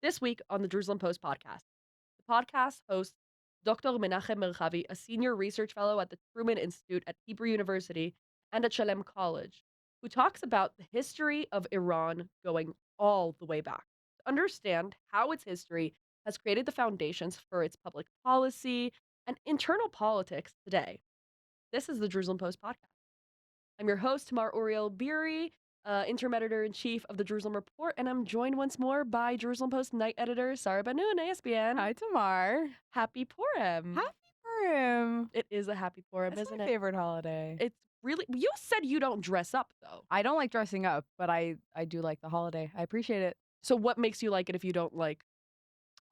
This week on the Jerusalem Post podcast, the podcast hosts Dr. Menachem Merhavy, a senior research fellow at the Truman Institute at Hebrew University and at Shalem College, who talks about the history of Iran going all the way back to understand how its history has created the foundations for its public policy and internal politics today. This is the Jerusalem Post podcast. I'm your host, Tamar Uriel Beery, interim editor in chief of the Jerusalem Report, and I'm joined once more by Jerusalem Post night editor Sarah Ben-Nun, ASBN. Hi, Tamar. Happy Purim. Happy Purim. It is a happy Purim, It's isn't my it? favorite holiday. It's really. You said you don't dress up though. I don't like dressing up, but I do like the holiday. I appreciate it. So what makes you like it if you don't like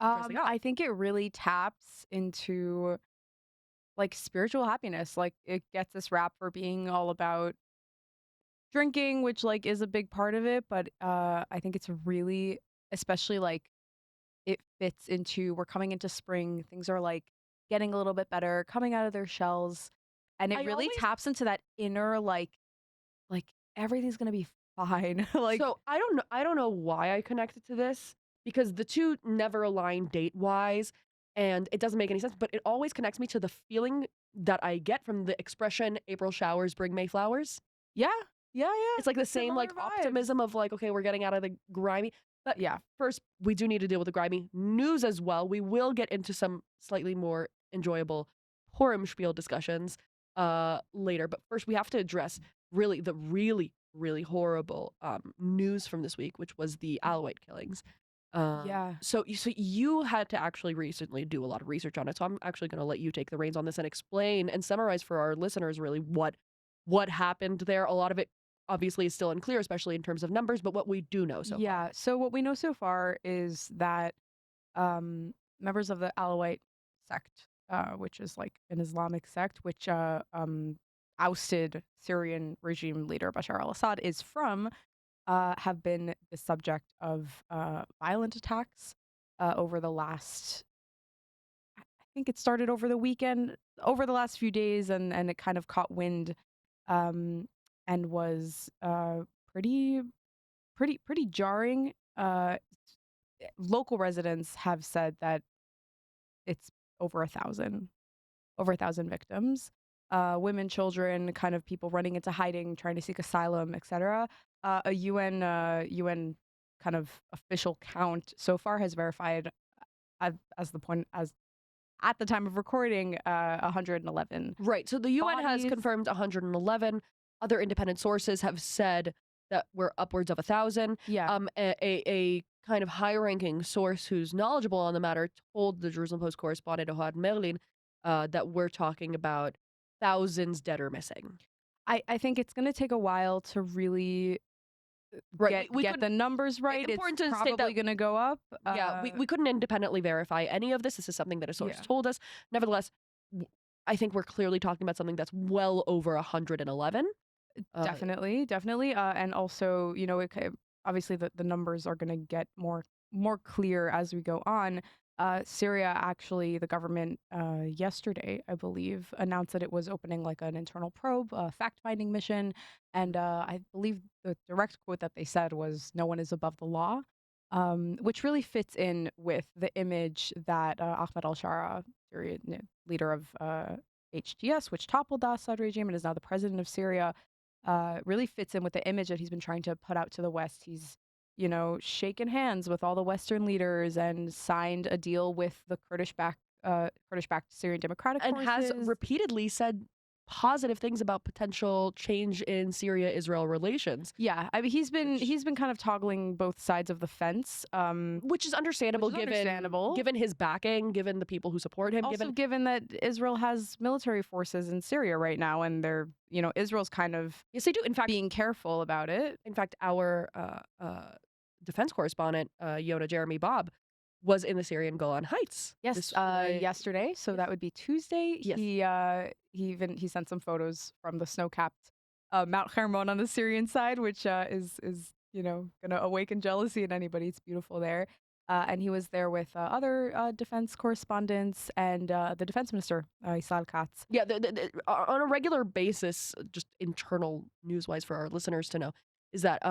dressing up? I think it really taps into like spiritual happiness. Like it gets this rap for being all about drinking, which like is a big part of it, but I think it's really especially like it fits into we're coming into spring. Things are like getting a little bit better, coming out of their shells. And it I really always taps into that inner like everything's gonna be fine. Like So I don't know why I connected to this because the two never align date wise and it doesn't make any sense, but it always connects me to the feeling that I get from the expression April showers bring May flowers. yeah, yeah, It's like the same similar like vibes. optimism of like, okay, we're getting out of the grimy. But Yeah. first, we do need to deal with the grimy news as well. We will get into some slightly more enjoyable Purim spiel discussions later. But first, we have to address the really horrible news from this week, which was the Alawite killings. Yeah. So you had to actually recently do a lot of research on it. So I'm actually going to let you take the reins on this and explain and summarize for our listeners really what happened there. A lot of it obviously is still unclear, especially in terms of numbers, but what we do know so far. Yeah. So what we know so far is that members of the Alawite sect, which is like an Islamic sect, which ousted Syrian regime leader Bashar al-Assad is from, have been the subject of violent attacks over the last. I think it started over the weekend, over the last few days, and it kind of caught wind, um, and was pretty jarring. Local residents have said that it's over 1,000, over 1,000 victims, women, children, kind of people running into hiding, trying to seek asylum, etc. A UN kind of official count so far has verified as the point as at the time of recording 111. Right. So the UN has Bodies. confirmed 111. Other independent sources have said that we're upwards of 1,000. Yeah. A kind of high-ranking source who's knowledgeable on the matter told the Jerusalem Post correspondent Ohad Merlin that we're talking about thousands dead or missing. I think it's going to take a while to really Right. get the numbers right. It's important to state probably that going to go up. yeah, we couldn't independently verify any of this. This is something that a source Yeah. told us. Nevertheless, I think we're clearly talking about something that's well over 111. Definitely. And also, obviously the numbers are going to get more clear as we go on. Syria, actually, the government yesterday, I believe, announced that it was opening like an internal probe, fact-finding mission, and I believe the direct quote that they said was, "No one is above the law," which really fits in with the image that Ahmed al-Shara, Syrian leader of HTS, which toppled the Assad regime and is now the president of Syria, really fits in with the image that he's been trying to put out to the West. He's, shaken hands with all the Western leaders and signed a deal with the Kurdish-backed Syrian Democratic and has Forces. repeatedly said positive things about potential change in Syria-Israel relations. Yeah, I mean he's been kind of toggling both sides of the fence, Which is understandable given his backing, given the people who support him, also given that Israel has military forces in Syria right now, and they're Israel's kind of yes, they do. In fact, being careful about it. our defense correspondent Yona Jeremy Bob was in the Syrian Golan Heights. Yes, yesterday, so that would be Tuesday. Yes. He sent some photos from the snow-capped Mount Hermon on the Syrian side, which is gonna awaken jealousy in anybody. It's beautiful there, and he was there with other defense correspondents and the defense minister Israel Katz. Yeah, on a regular basis, just internal news-wise for our listeners to know, is that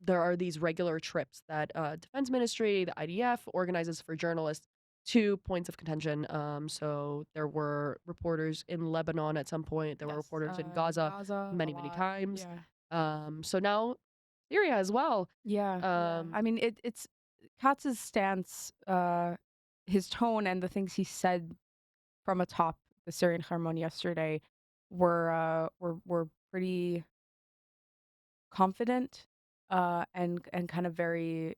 there are these regular trips that Defense Ministry, the IDF organizes for journalists to points of contention. So there were reporters in Lebanon at some point. There were Yes, reporters in Gaza Gaza a many, many lot. times. Yeah. So now Syria as well. Yeah, yeah. Um, I mean, it's Katz's stance, his tone, and the things he said from atop the Syrian Harmon yesterday were pretty confident, and kind of very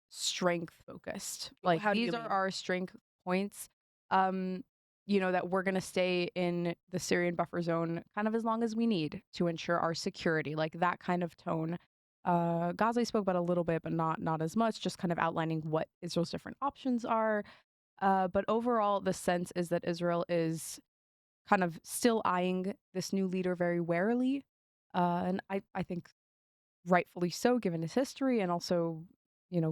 strength focused. Like, how do you these are mean? our strength points. Um, that we're gonna stay in the Syrian buffer zone kind of as long as we need to ensure our security, like that kind of tone. Gaza spoke about a little bit, but not as much, just kind of outlining what Israel's different options are. But overall, the sense is that Israel is kind of still eyeing this new leader very warily. And I think rightfully so, given his history, and also,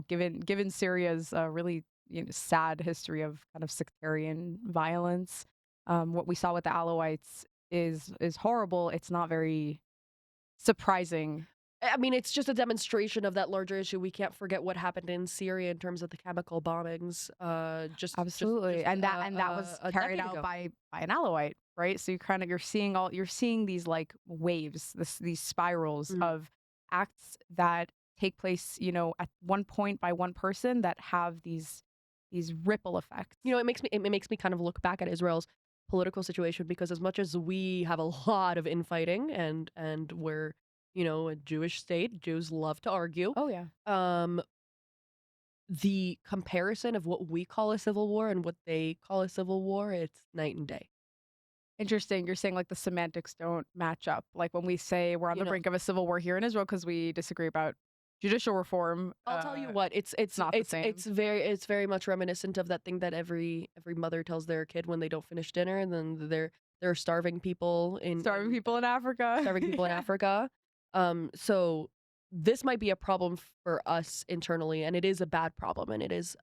given Syria's really, sad history of kind of sectarian violence. What we saw with the Alawites is horrible. It's not very surprising. I mean, it's just a demonstration of that larger issue. We can't forget what happened in Syria in terms of the chemical bombings, Absolutely, and that was a carried decade out ago. by an Alawite, right? So you're seeing these like waves, these spirals Mhm. of acts that take place, at one point by one person that have these ripple effects. It makes me kind of look back at Israel's political situation because as much as we have a lot of infighting and we're a Jewish state, Jews love to argue. Oh yeah. Um, the comparison of what we call a civil war and what they call a civil war, it's night and day. Interesting. You're saying like the semantics don't match up. Like when we say we're on You the know, brink of a civil war here in Israel because we disagree about judicial reform, I'll tell you what, it's not the same. it's very much reminiscent of that thing that every mother tells their kid when they don't finish dinner, and then they're starving people Starving people in Africa. starving people in Yeah. Africa. So this might be a problem for us internally, and it is a bad problem, and it is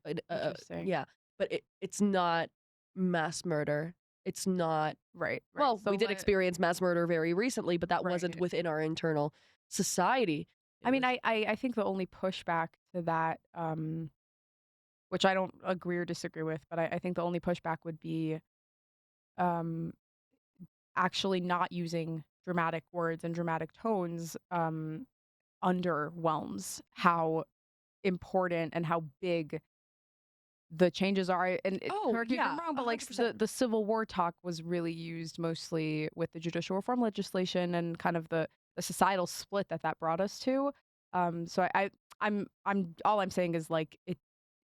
Interesting. yeah, but it's not mass murder. It's not. Right, right. Well, So we did let experience mass murder very recently, but that wasn't right. within our internal society. I It mean, was. I think the only pushback to that, which I don't agree or disagree with, but I think the only pushback would be um, actually not using dramatic words and dramatic tones underwhelms how important and how big the changes are. And Oh correct me if I'm yeah, wrong, a but like hundred the percent. the Civil War talk was really used mostly with the judicial reform legislation and kind of the societal split that brought us to. So I'm all I'm saying is like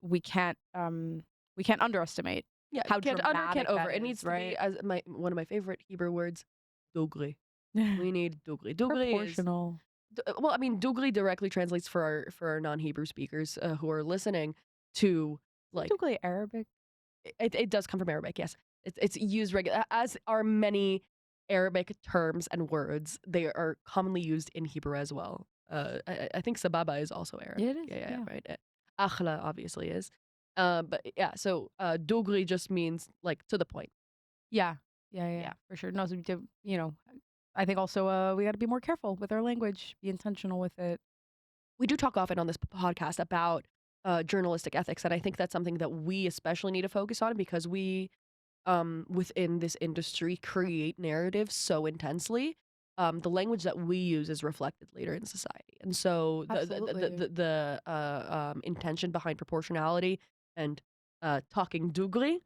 we can't um we can't underestimate Yeah, how can't under, can't dramatic over. that It is, needs to be right? as my one of my favorite Hebrew words, dogri. We need dogri. Dogri is Proportional. well, I mean, dogri directly translates for our non-Hebrew speakers who are listening to Isn't like Dougalé Arabic? it does come from Arabic. Yes, it's used regular as are many Arabic terms and words. They are commonly used in Hebrew as well. I think sababa is also Yeah, Arabic. it is. Yeah, yeah, yeah, Yeah. right. Akhla obviously is. But yeah, so dogri just means like to the point. Yeah. Yeah, yeah, Yeah. for sure. No, so I think also we got to be more careful with our language, be intentional with it. We do talk often on this podcast about journalistic ethics, and I think that's something that we especially need to focus on because we, within this industry, create narratives so intensely. The language that we use is reflected later in society, and so Absolutely. intention behind proportionality and talking Dugri,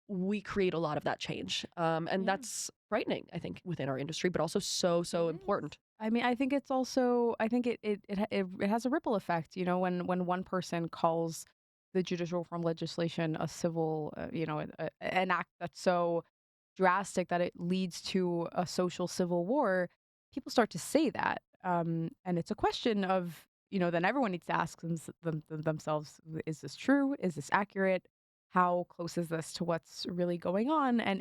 we create a lot of that change, and Yeah. that's frightening. I think within our industry, but also so It so is. important. I mean, I think it's also I think it has a ripple effect, when one person calls the judicial reform legislation a civil, an act that's so drastic that it leads to a social civil war, people start to say that. And it's a question of, then everyone needs to ask themselves, is this true? Is this accurate? How close is this to what's really going on? And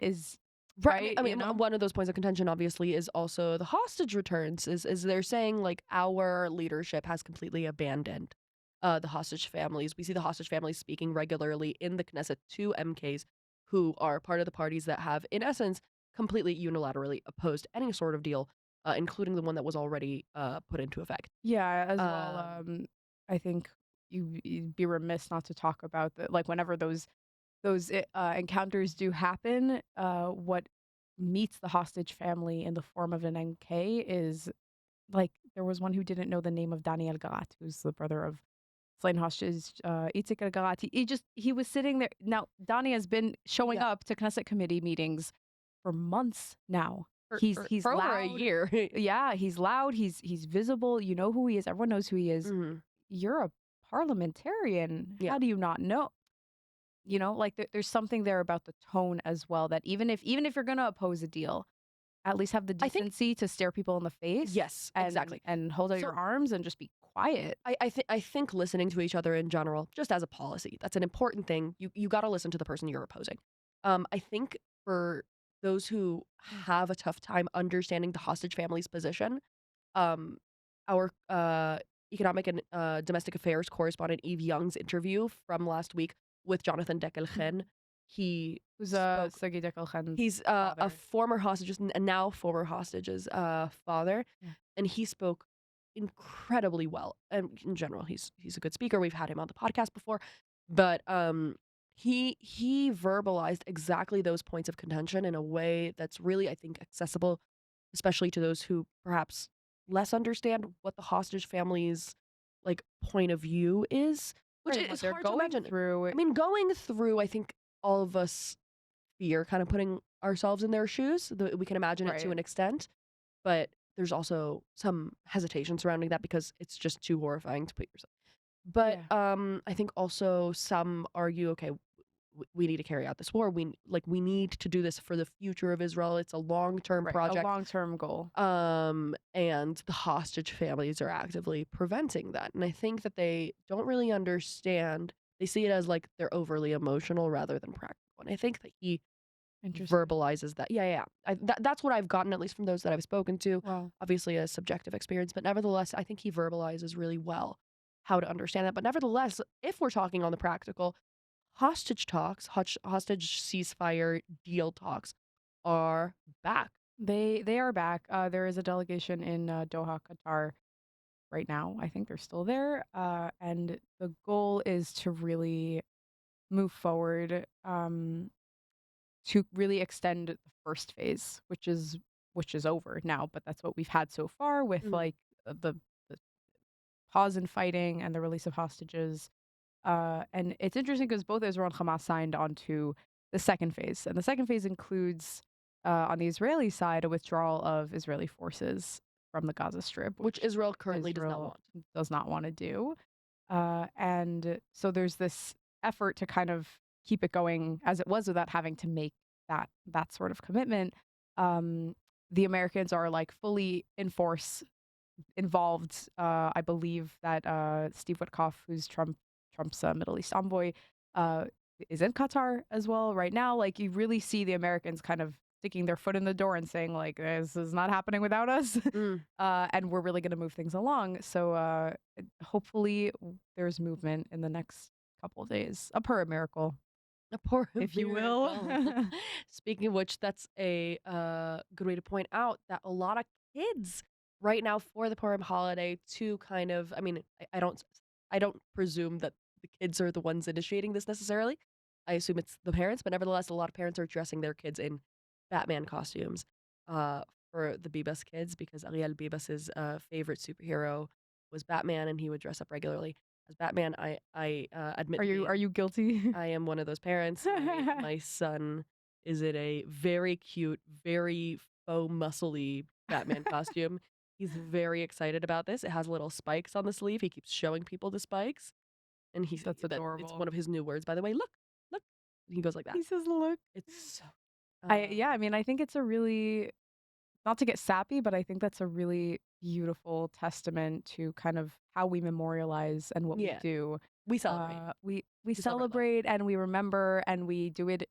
Right. I mean, right, I mean, one of those points of contention, obviously, is also the hostage returns. Is they're saying like our leadership has completely abandoned the hostage families. We see the hostage families speaking regularly in the Knesset to MKs who are part of the parties that have, in essence, completely unilaterally opposed any sort of deal including the one that was already put into effect. Yeah, as well, Um, I think you'd be remiss not to talk about the like, whenever those encounters do happen, what meets the hostage family in the form of an NK is like, there was one who didn't know the name of Daniel Garat, who's the brother of slain hostage, Itzik El-Garat. He was sitting there now, Dani has been showing yeah, up to Knesset committee meetings for months now. for He's for over a loud. year. Yeah, he's loud, he's visible, you know who he is, everyone knows who he is. Mhm. You're a parliamentarian, Yeah, how do you not know? You know, like, there's something there about the tone as well, that even if you're gonna oppose a deal, at least have the I think decency to stare people in the face yes, exactly. and hold out your So arms and just be quiet. I think listening to each other in general, just as a policy, that's an important thing. You got to listen to the person you're opposing. I think for those who have a tough time understanding the hostage family's position, um, our economic and domestic affairs correspondent Eve Young's interview from last week with Jonathan Mhm. Dekelchen, he Who's, spoke. Sagi Dekelchen's He's a father. former hostage's and now former hostage's father, Yeah. and he spoke incredibly well. And in general, he's a good speaker. We've had him on the podcast before, but he verbalized exactly those points of contention in a way that's really, I think, accessible, especially to those who perhaps less understand what the hostage family's like point of view is, which Right, and what is they're hard to going imagine. through. I mean, going through, I think all of us fear kind of putting ourselves in their shoes. We can imagine it to Right. an extent, but there's also some hesitation surrounding that because it's just too horrifying to put yourself. But Yeah. I think also some argue, okay, we need to carry out this war. We need to do this for the future of Israel. It's a long term Right, a project. long-term goal. And the hostage families are actively preventing that. And I think that they don't really understand. They see it as like they're overly emotional rather than practical. And I think that he Interesting. verbalizes that. Yeah, yeah, yeah. That's what I've gotten, at least from those that I've spoken to. Wow. Obviously, a subjective experience, but nevertheless, I think he verbalizes really well how to understand that. But nevertheless, if we're talking on the practical, hostage talks, hostage ceasefire deal talks are back. They are back. There is a delegation in, Doha, Qatar right now. I think they're still there, and the goal is to really move forward, to really extend the first phase, which is over now, but that's what we've had so far with, Mhm. like, the pause in fighting and the release of hostages. And it's interesting because both Israel and Hamas signed onto the second phase, and the second phase includes, on the Israeli side, a withdrawal of Israeli forces from the Gaza Strip, Which which Israel currently does not Israel want. does not want to do. And so there's this effort to kind of keep it going as it was without having to make that sort of commitment. Um, the Americans are like fully in force involved. I believe that Steve Witkoff, who's Trump's Middle East envoy, uh, is in Qatar as well right now. Like, you really see the Americans kind of sticking their foot in the door and saying like, "This is not happening without us," Mm. and we're really going to move things along. So hopefully there's movement in the next couple of days. A Purim miracle, A poor if you will. miracle. Speaking of which, that's a good way to point out that a lot of kids right now for the Purim holiday to kind of, I mean, I don't presume that the kids are the ones initiating this necessarily. I assume it's the parents, but nevertheless, a lot of parents are dressing their kids in Batman costumes uh, for the Bibas kids because Ariel Bibas's favorite superhero was Batman, and he would dress up regularly as Batman. I admit Are to you being are you guilty? I am one of those parents. My son is in a very cute, very faux muscly Batman costume. He's very excited about this. It has little spikes on the sleeve. He keeps showing people the spikes, and That's that it's adorable. one of his new words, by the way. Look, look. He goes like that. He says, "Look." It's so. Yeah, I mean, I think it's a really, not to get sappy, but I think that's a really beautiful testament to kind of how we memorialize and what we Yeah, do. we celebrate. We We celebrate life. celebrate and we remember and we do it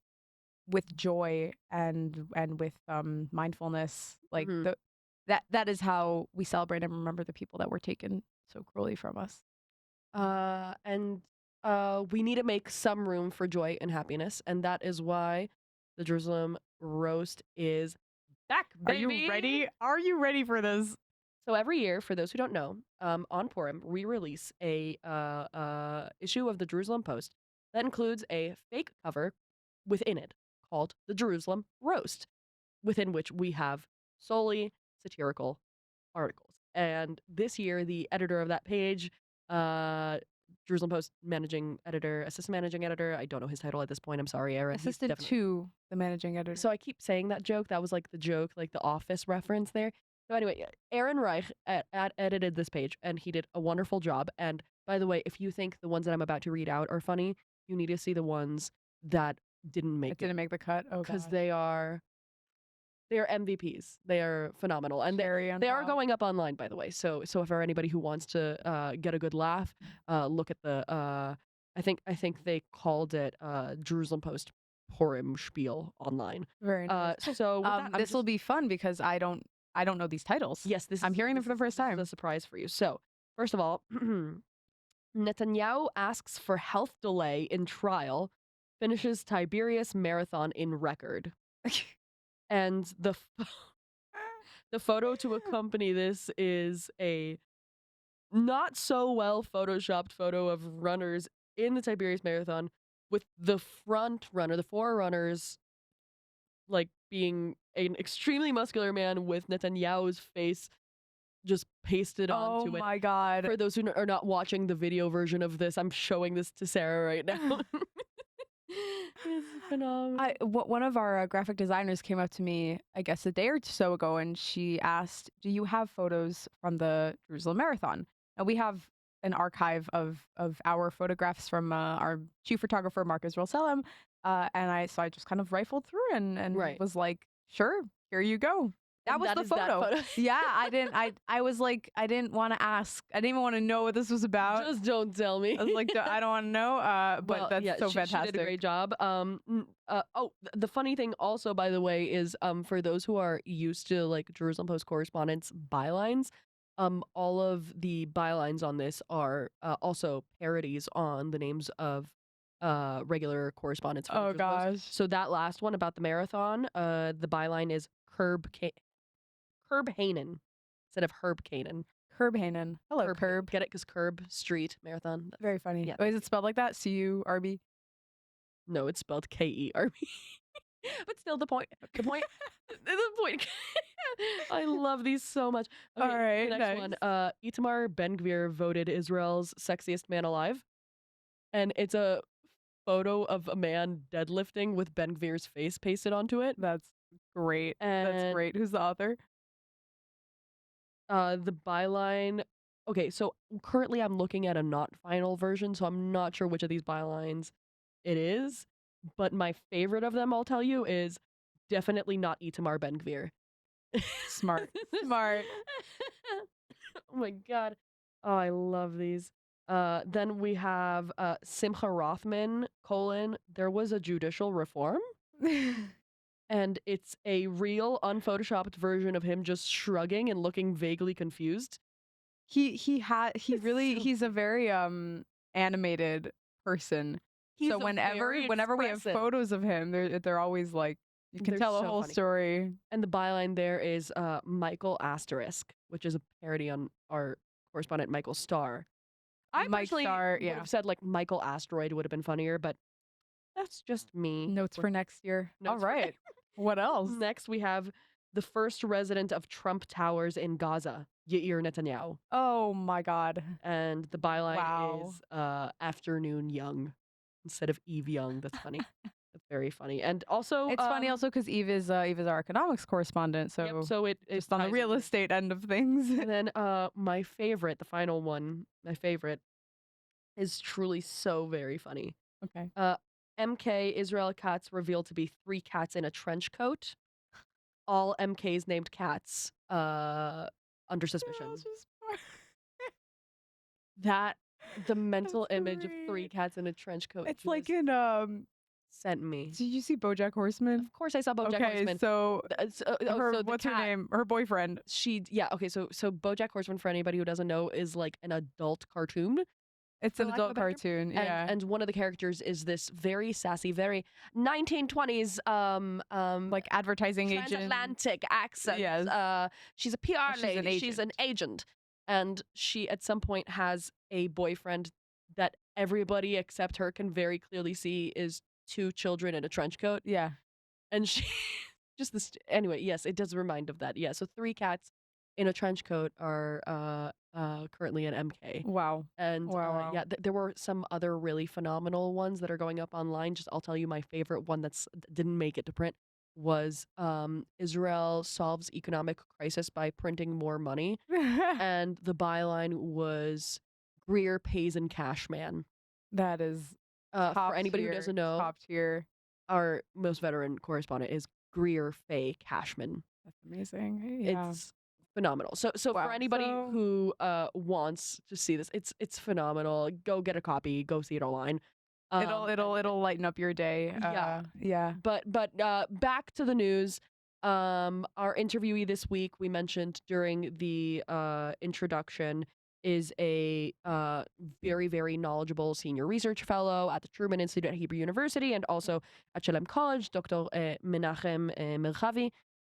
with joy and with mindfulness. Like, Hmm. that is how we celebrate and remember the people that were taken so cruelly from us. And we need to make some room for joy and happiness, and that is why the Jerusalem roast is Back, Are you baby. ready? Are you ready for this? So every year, for those who don't know, on Purim, we release a issue of the Jerusalem Post that includes a fake cover within it called the Jerusalem Roast, within which we have solely satirical articles. And this year, the editor of that page, uh, Jerusalem Post managing editor, assistant managing editor, I don't know his title at this point. I'm sorry, Aaron. He's Assistant definitely to the managing editor. so I keep saying that joke. That was like the joke, like the Office reference there. So anyway, Aaron Reich edited this page, and he did a wonderful job. And by the way, if you think the ones that I'm about to read out are funny, you need to see the ones that didn't make It didn't make the cut. Oh, because gosh. they are MVPs. They are phenomenal, and Cherry on they are top. going up online, by the way. So if for anybody who wants to get a good laugh, look at the I think they called it Jerusalem Post Purim spiel online. Very nice. So with that, This will be fun because I don't know these titles. yes, I'm hearing them for the first this is time. a surprise for you. So first of all, Netanyahu asks for health delay in trial, finishes Tiberius marathon in record, and the photo to accompany this is a not so well photoshopped photo of runners in the Tiberius Marathon with the front runner, the forerunners, like being an extremely muscular man with Netanyahu's face just pasted Oh onto it. my god. For those who are not watching the video version of this, I'm showing this to Sarah right now. It's phenomenal. One of our graphic designers came up to me, I guess a day or so ago, and she asked, "Do you have photos from the Jerusalem Marathon?" And we have an archive of our photographs from our chief photographer Mark Israel Shalem, and I just kind of rifled through and Right. was like, "Sure, here you go." That And was the is that photo. Yeah, I was like, I didn't want to ask. I didn't even want to know what this was about. Just don't tell me. I was like, I don't want to know. But Well, that's yeah, so she fantastic. did a great job. The funny thing also, by the way, is for those who are used to like Jerusalem Post correspondence bylines, all of the bylines on this are also parodies on the names of regular correspondents for the Oh Jerusalem Post. gosh. So that last one about the marathon, the byline is Curb Hanan instead of Herb Kanan. Curb Hanan. Hello, Curb. Get it? Because Curb Street Marathon. Very funny. Yeah. Oh, is it spelled like that? CURB? No, it's spelled KERB. But still, the point. The point. I love these so much. Okay, All right, the next one. Itamar Ben-Gvir voted Israel's sexiest man alive, and it's a photo of a man deadlifting with Ben-Gvir's face pasted onto it. That's great. That's And great. Who's the author? the byline. Okay, so currently I'm looking at a not final version, so I'm not sure which of these bylines it is. But my favorite of them, I'll tell you, is definitely not Itamar Ben-Gvir. Smart. Smart. Oh my god. Oh, I love these. Then we have Simcha Rothman, there was a judicial reform. And it's a real unphotoshopped version of him just shrugging and looking vaguely confused. He's a very animated person. He's So whenever we have expressive. photos of him, they're always like, you can They're tell a so whole funny. story. And the byline there is Michael Asterisk, which is a parody on our correspondent Michael Starr. I Mike personally Starr, would yeah. have said like Michael Asteroid would have been funnier, but that's just me. Notes for next year. All Notes for- right. What else? Next, we have the first resident of Trump Towers in Gaza, Yair Netanyahu. Oh my God. And the byline Wow. is Afternoon Young instead of Eve Young. That's funny. That's very funny. And also, It's funny also because Eve is our economics correspondent, so yep, so it just on the ties real into- estate end of things. And then my favorite, the final one, my favorite is truly so very funny. Okay. MK Israel cats revealed to be 3 cats in a trench coat. All MKs named cats under suspicion. That the mental That's image of 3 great. cats in a trench coat. It's like just in sent me. did you see BoJack Horseman? Of course, I saw BoJack Okay, Horseman. so So what's her cat, name? Her boyfriend. Okay, so BoJack Horseman, for anybody who doesn't know, is like an adult cartoon. It's for an lack of adult a better term. cartoon, And yeah. and one of the characters is this very sassy, very 1920s Like advertising agent. transatlantic accent. Yes. She's a PR She's an lady. She's an agent. agent, and she at some point has a boyfriend that everybody except her can very clearly see is two children in a trench coat, Yeah. and she just this anyway. Yes, it does remind of that. Yeah, so three cats in a trench coat are currently at MK. Wow. And Wow, wow. yeah, there were some other really phenomenal ones that are going up online. Just I'll tell you my favorite one didn't make it to print was Israel solves economic crisis by printing more money, and the byline was Greer pays in cash, man. That is For anybody who doesn't know, top tier. our most veteran correspondent is Greer Faye Cashman. That's amazing. Yeah. It's phenomenal. So for Wow. anybody So who wants to see this, it's phenomenal. Go get a copy. Go see it online. And it'll lighten up your day. yeah, Yeah. but back to the news. Our interviewee this week we mentioned during the introduction is a very knowledgeable senior research fellow at the Truman Institute at Hebrew University and also at Shalem College, Dr. Menachem Merhavy,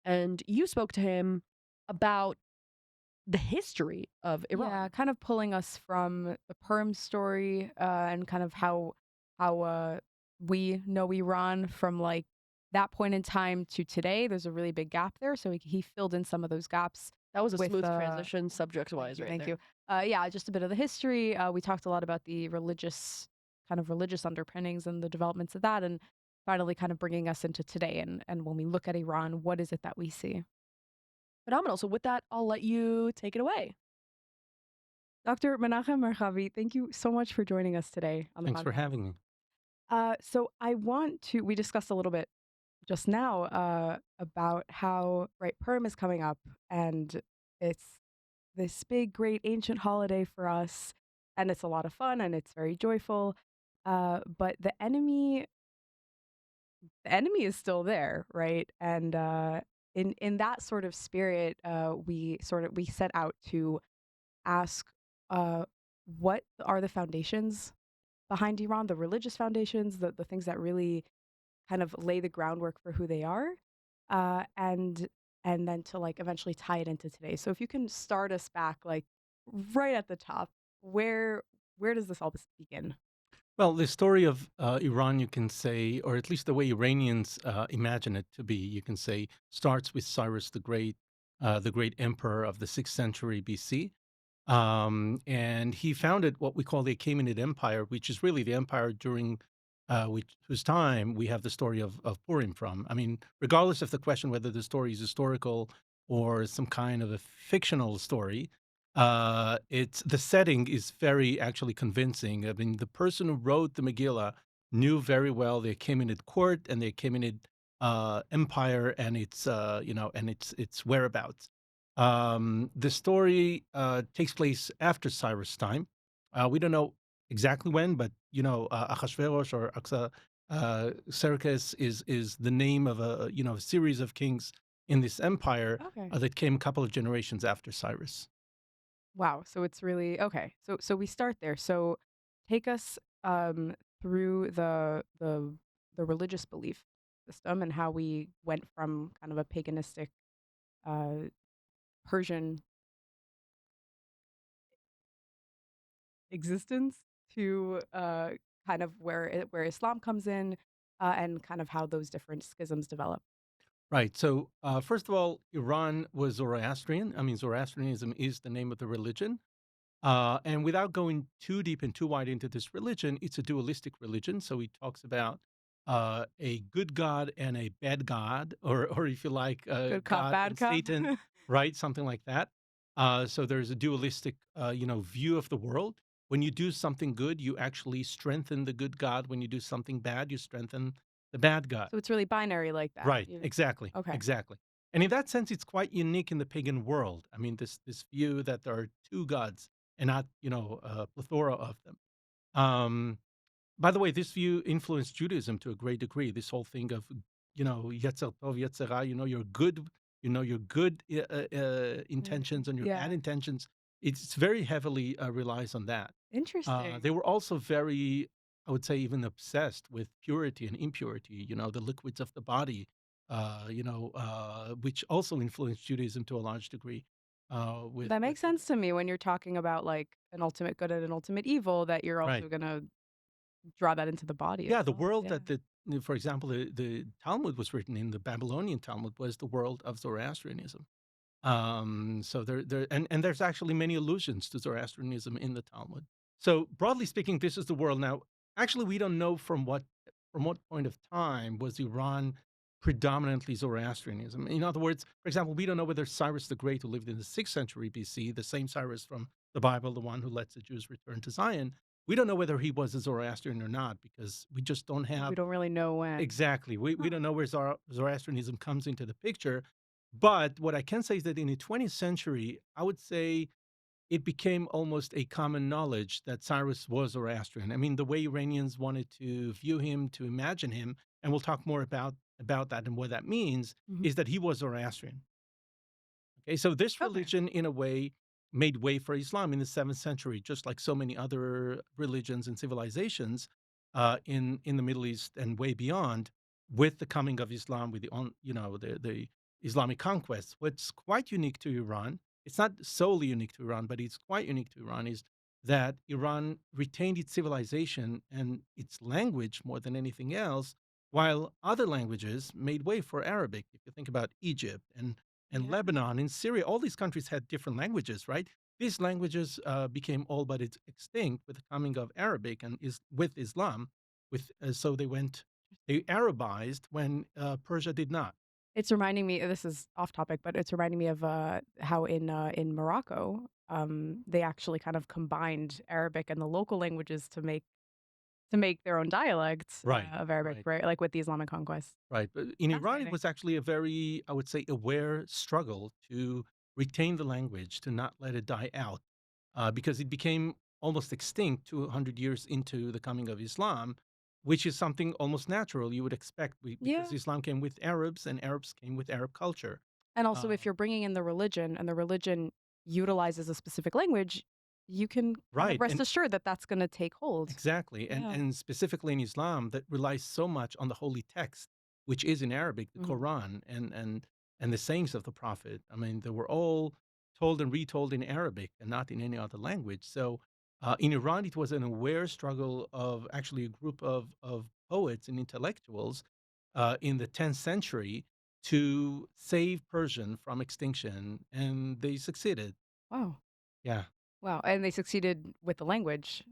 and you spoke to him about the history of Yeah, Iran. kind of pulling us from the Purim story, and kind of how we know Iran from like that point in time to today. There's a really big gap there, so he filled in some of those gaps That was a with smooth transition subject thank wise you, right thank there. you. Yeah, just a bit of the history. We talked a lot about the religious underpinnings and the developments of that, and finally kind of bringing us into today. And when we look at Iran, what is it that we see? Phenomenal. So with that, I'll let you take it away. Dr. Menachem Merhavy, thank you so much for joining us today on the Thanks for podcast. having me. So I want to, we discussed a little bit just now about how, right, Purim is coming up and it's this big, great ancient holiday for us. And it's a lot of fun and it's very joyful. But the enemy is still there, right? And in that sort of spirit, we set out to ask uh, what are the foundations behind Iran, the religious foundations, the things that really kind of lay the groundwork for who they are, uh, and and then to like eventually tie it into today. So if you can start us back, like right at the top, where does this all begin? Well, the story of Iran, you can say, or at least the way Iranians imagine it to be, you can say, starts with Cyrus the great emperor of the 6th century BC. And he founded what we call the Achaemenid Empire, which is really the empire during whose time we have the story of Purim from. I mean, regardless of the question whether the story is historical or some kind of a fictional story, it's the setting is very actually convincing. I mean, the person who wrote the Megillah knew very well the Achaemenid court and the Achaemenid empire and its and its whereabouts. The story takes place after Cyrus' time. We don't know exactly when, but Ahasuerus or Xerxes is the name of a series of kings in this empire Okay. that came a couple of generations after Cyrus. Wow. So it's really okay. So we start there. So take us through the religious belief system and how we went from kind of a paganistic uh, Persian existence to kind of where Islam comes in, and kind of how those different schisms develop. Right. So, first of all, Iran was Zoroastrian. I mean, Zoroastrianism is the name of the religion. And without going too deep and too wide into this religion, it's a dualistic religion. So he talks about a good God and a bad God, or if you like, Good cop, God bad and cop. Satan, right? Something like that. So there's a dualistic, view of the world. When you do something good, you actually strengthen the good God. When you do something bad, you strengthen the bad God. So it's really binary like that. Right, exactly, Okay. exactly. And in that sense, it's quite unique in the pagan world. I mean, this view that there are two gods and not, a plethora of them. Um, by the way, this view influenced Judaism to a great degree. This whole thing of, Yetzer Tov, Yetzer Ra, your good, your good intentions and your Yeah. bad intentions. It's very heavily relies on that. Interesting. They were also very, I would say, even obsessed with purity and impurity. The liquids of the body. Which also influenced Judaism to a large degree. With That makes sense to me when you're talking about, like, an ultimate good and an ultimate evil, that you're right. also gonna draw that into the body as Yeah, the well. world Yeah. that for example, the Talmud was written in, the Babylonian Talmud was the world of Zoroastrianism. So and there's actually many allusions to Zoroastrianism in the Talmud. So broadly speaking, this is the world. Now, actually, we don't know from what point of time was Iran predominantly Zoroastrianism. In other words, for example, we don't know whether Cyrus the Great, who lived in the 6th century BC, the same Cyrus from the Bible, the one who lets the Jews return to Zion, we don't know whether he was a Zoroastrian or not, because we just don't We have. don't really know when. Exactly. We Huh. don't know where Zoroastrianism comes into the picture. But what I can say is that in the 20th century, I would say it became almost a common knowledge that Cyrus was Zoroastrian. I mean, the way Iranians wanted to view him, to imagine him, and we'll talk more about that and what that means, Mhm. is that he was Zoroastrian. Okay, so this Okay. religion, in a way, made way for Islam in the 7th century, just like so many other religions and civilizations in the Middle East and way beyond. With the coming of Islam, with the Islamic conquest, what's quite unique to Iran, it's not solely unique to Iran, but it's quite unique to Iran, is that Iran retained its civilization and its language more than anything else, while other languages made way for Arabic. If you think about Egypt and Yeah. Lebanon and Syria, all these countries had different languages, right? These languages became all but extinct with the coming of Arabic and is with Islam. So they Arabized when Persia did not. It's reminding me, this is off topic, but it's reminding me of, how in Morocco, they actually kind of combined Arabic and the local languages to make their own dialects, Right, of Arabic, right, right? Like, with the Islamic conquest. right. But in Iran, it Fascinating. was actually a very, I would say, aware struggle to retain the language, to not let it die out, because it became almost extinct 200 years into the coming of Islam, which is something almost natural you would expect, because Yeah. Islam came with Arabs and Arabs came with Arab culture. And also, Uh, if you're bringing in the religion and the religion utilizes a specific language, you can kind of right. rest And assured that that's gonna take hold. exactly. And Yeah. and specifically in Islam, that relies so much on the holy text, which is in Arabic, the Mhm. Quran, and the sayings of the Prophet. I mean, they were all told and retold in Arabic and not in any other language. So in Iran, it was an aware struggle of actually a group of poets and intellectuals in the 10th century to save Persian from extinction, and they succeeded. Wow. Yeah. Wow, and they succeeded with the language,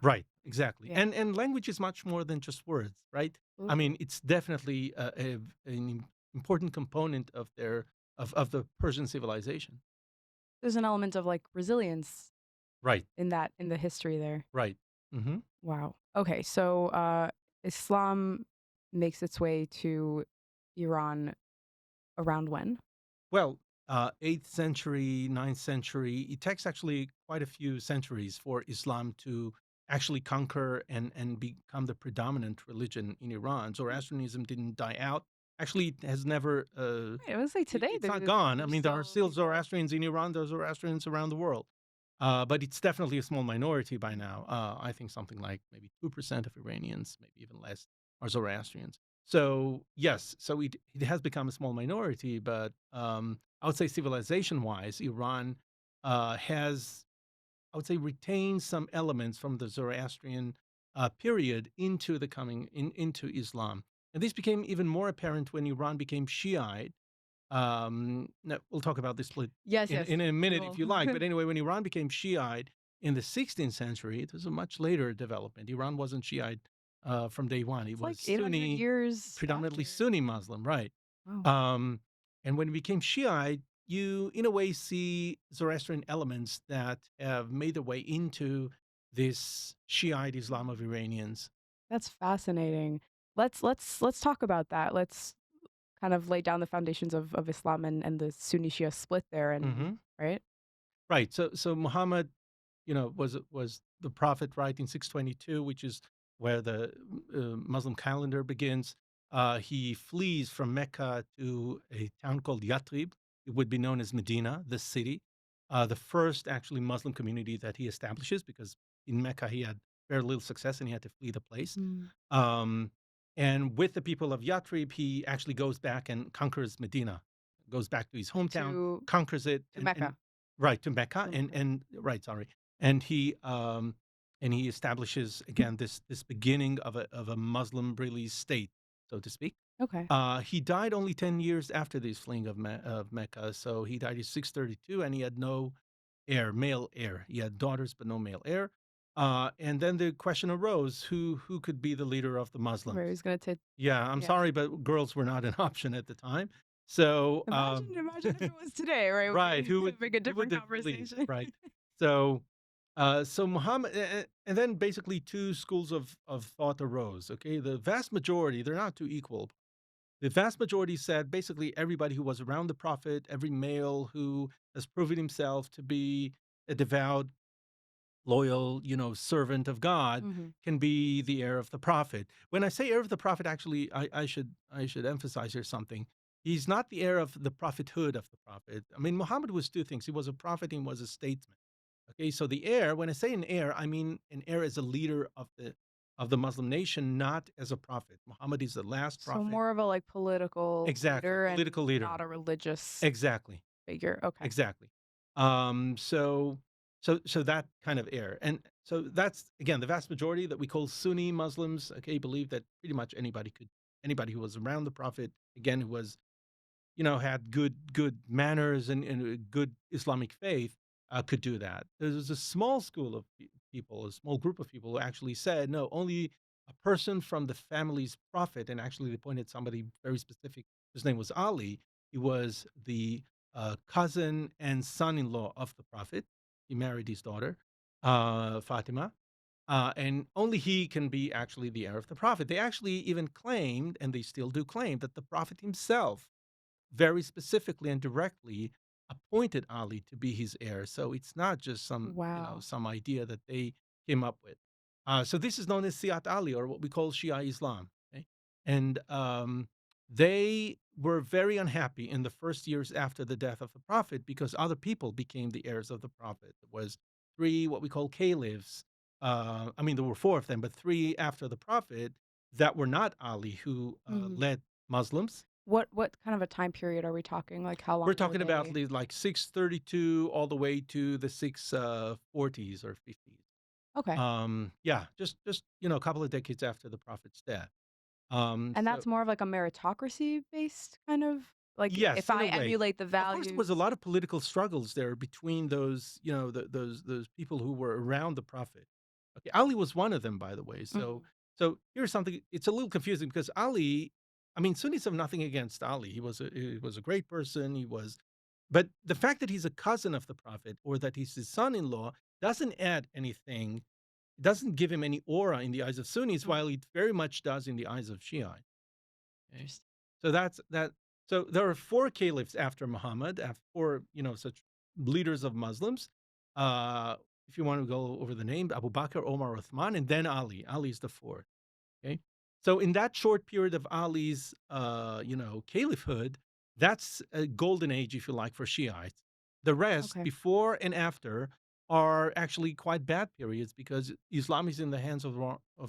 Right, exactly. yeah. And language is much more than just words, right? I Absolutely. mean, it's definitely an important component of of the Persian civilization. There's an element of, like, resilience Right, in the history there. right. Hmm. Wow. Okay, so, Islam makes its way to Iran around when? Well, 8th century, 9th century, it takes actually quite a few centuries for Islam to actually conquer and become the predominant religion in Iran. Zoroastrianism didn't die out. Actually, it has never, Right, I would say today it's not there's gone. I there's mean, there are still still people. Zoroastrians in Iran, there are Zoroastrians around the world. But it's definitely a small minority by now. I think something like maybe 2% of Iranians, maybe even less, are Zoroastrians. So yes, so it has become a small minority, but I would say civilization-wise, Iran has, I would say, retained some elements from the Zoroastrian period into into Islam, and this became even more apparent when Iran became Shiite. No, we'll talk about this split Yes, in yes, a we minute if will. you like. But anyway, when Iran became Shiite in the 16th century, it was a much later development. Iran wasn't Shiite from day one. It It's was like 800 Sunni, years predominantly after. Sunni Muslim, right? Wow. Um, and when it became Shiite, you, in a way, see Zoroastrian elements that have made their way into this Shiite Islam of Iranians. That's fascinating. Let's talk about that. Let's kind of lay down the foundations of Islam and the Sunni Shia split there and Hmm. right? Right. So Muhammad, was the prophet, right, in 622, which is where the Muslim calendar begins. He flees from Mecca to a town called Yatrib. It would be known as Medina, the city. the first actually Muslim community that he establishes, because in Mecca he had very little success and he had to flee the place. Mm. Um, and with the people of Yathrib, he actually goes back and conquers Medina, goes back to his hometown, To conquers it, and Mecca. right to Mecca, To and Mecca. right, sorry, and he establishes again this beginning of a Muslim really state, so to speak. Okay. He died only 10 years after this fleeing of Mecca, so he died at 632, and he had no heir, male heir. He had daughters, but no male heir. And then the question arose: who could be the leader of the Right, Muslims? he's gonna take. Yeah, I'm Yeah. sorry, but girls were not an option at the time. So, Imagine if it was today, right? It would right, be like a who would different they believe, conversation. right? So, so Muhammad, and then basically two schools of thought arose. Okay, the vast majority, they're not two equal. The vast majority said basically everybody who was around the prophet, every male who has proven himself to be a devout, loyal, servant of God, Hmm. can be the heir of the prophet. When I say heir of the prophet, actually, I should emphasize here something. He's not the heir of the prophethood of the prophet. I mean, Muhammad was two things. He was a prophet, he was a statesman. Okay, so the heir, when I say an heir, I mean an heir as a leader of the Muslim nation, not as a prophet. Muhammad is the last So prophet. more of a like political Exactly, leader and political leader. not a religious Exactly. figure. Okay. Exactly. So that kind of error, and so that's again the vast majority that we call Sunni Muslims. Okay, believe that pretty much anybody who was around the Prophet, again, who was had good manners and a good Islamic faith, could do that. There's a small school of people, a small group of people who actually said no, only a person from the family's prophet, and actually they pointed somebody very specific. His name was Ali. He was the cousin and son-in-law of the prophet. He married his daughter, Fatima. And only he can be actually the heir of the prophet. They actually even claimed, and they still do claim, that the prophet himself very specifically and directly appointed Ali to be his heir. So it's not just Wow. some idea that they came up with. So this is known as Siyat Ali, or what we call Shia Islam. Okay? And they were very unhappy in the first years after the death of the Prophet because other people became the heirs of the Prophet. There was three what we call caliphs. I mean, there were four of them, but three after the Prophet that were not Ali, who Hmm. led Muslims. What kind of a time period are we talking? Like how We're long were talking about they? like 632 all the way to the 640s or 50s. Okay. Yeah, just a couple of decades after the prophet's death. And So that's more of like a meritocracy based kind of like if yes, in I a way. emulate the Of course, there was a values. lot of political struggles there between those, those people who were around the prophet. Okay, Ali was one of them, by the way. So, Mhm. so here's something. It's a little confusing because Ali. I mean, Sunnis have nothing against Ali. He was a great person. But the fact that he's a cousin of the prophet or that he's his son-in-law doesn't add anything. It doesn't give him any aura in the eyes of Sunnis, while Mhm. it very much does in the eyes of Shiite. Okay. Interesting. So that's that. So there are four caliphs after Muhammad, after four, such leaders of Muslims. Uh, if you want to go over the name, Abu Bakr, Omar, Uthman, and then Ali. Ali's the fourth. Okay. So in that short period of Ali's, caliphhood, that's a golden age, if you like, for Shiites. The rest, Okay. before and after, are actually quite bad periods because Islam is in the hands of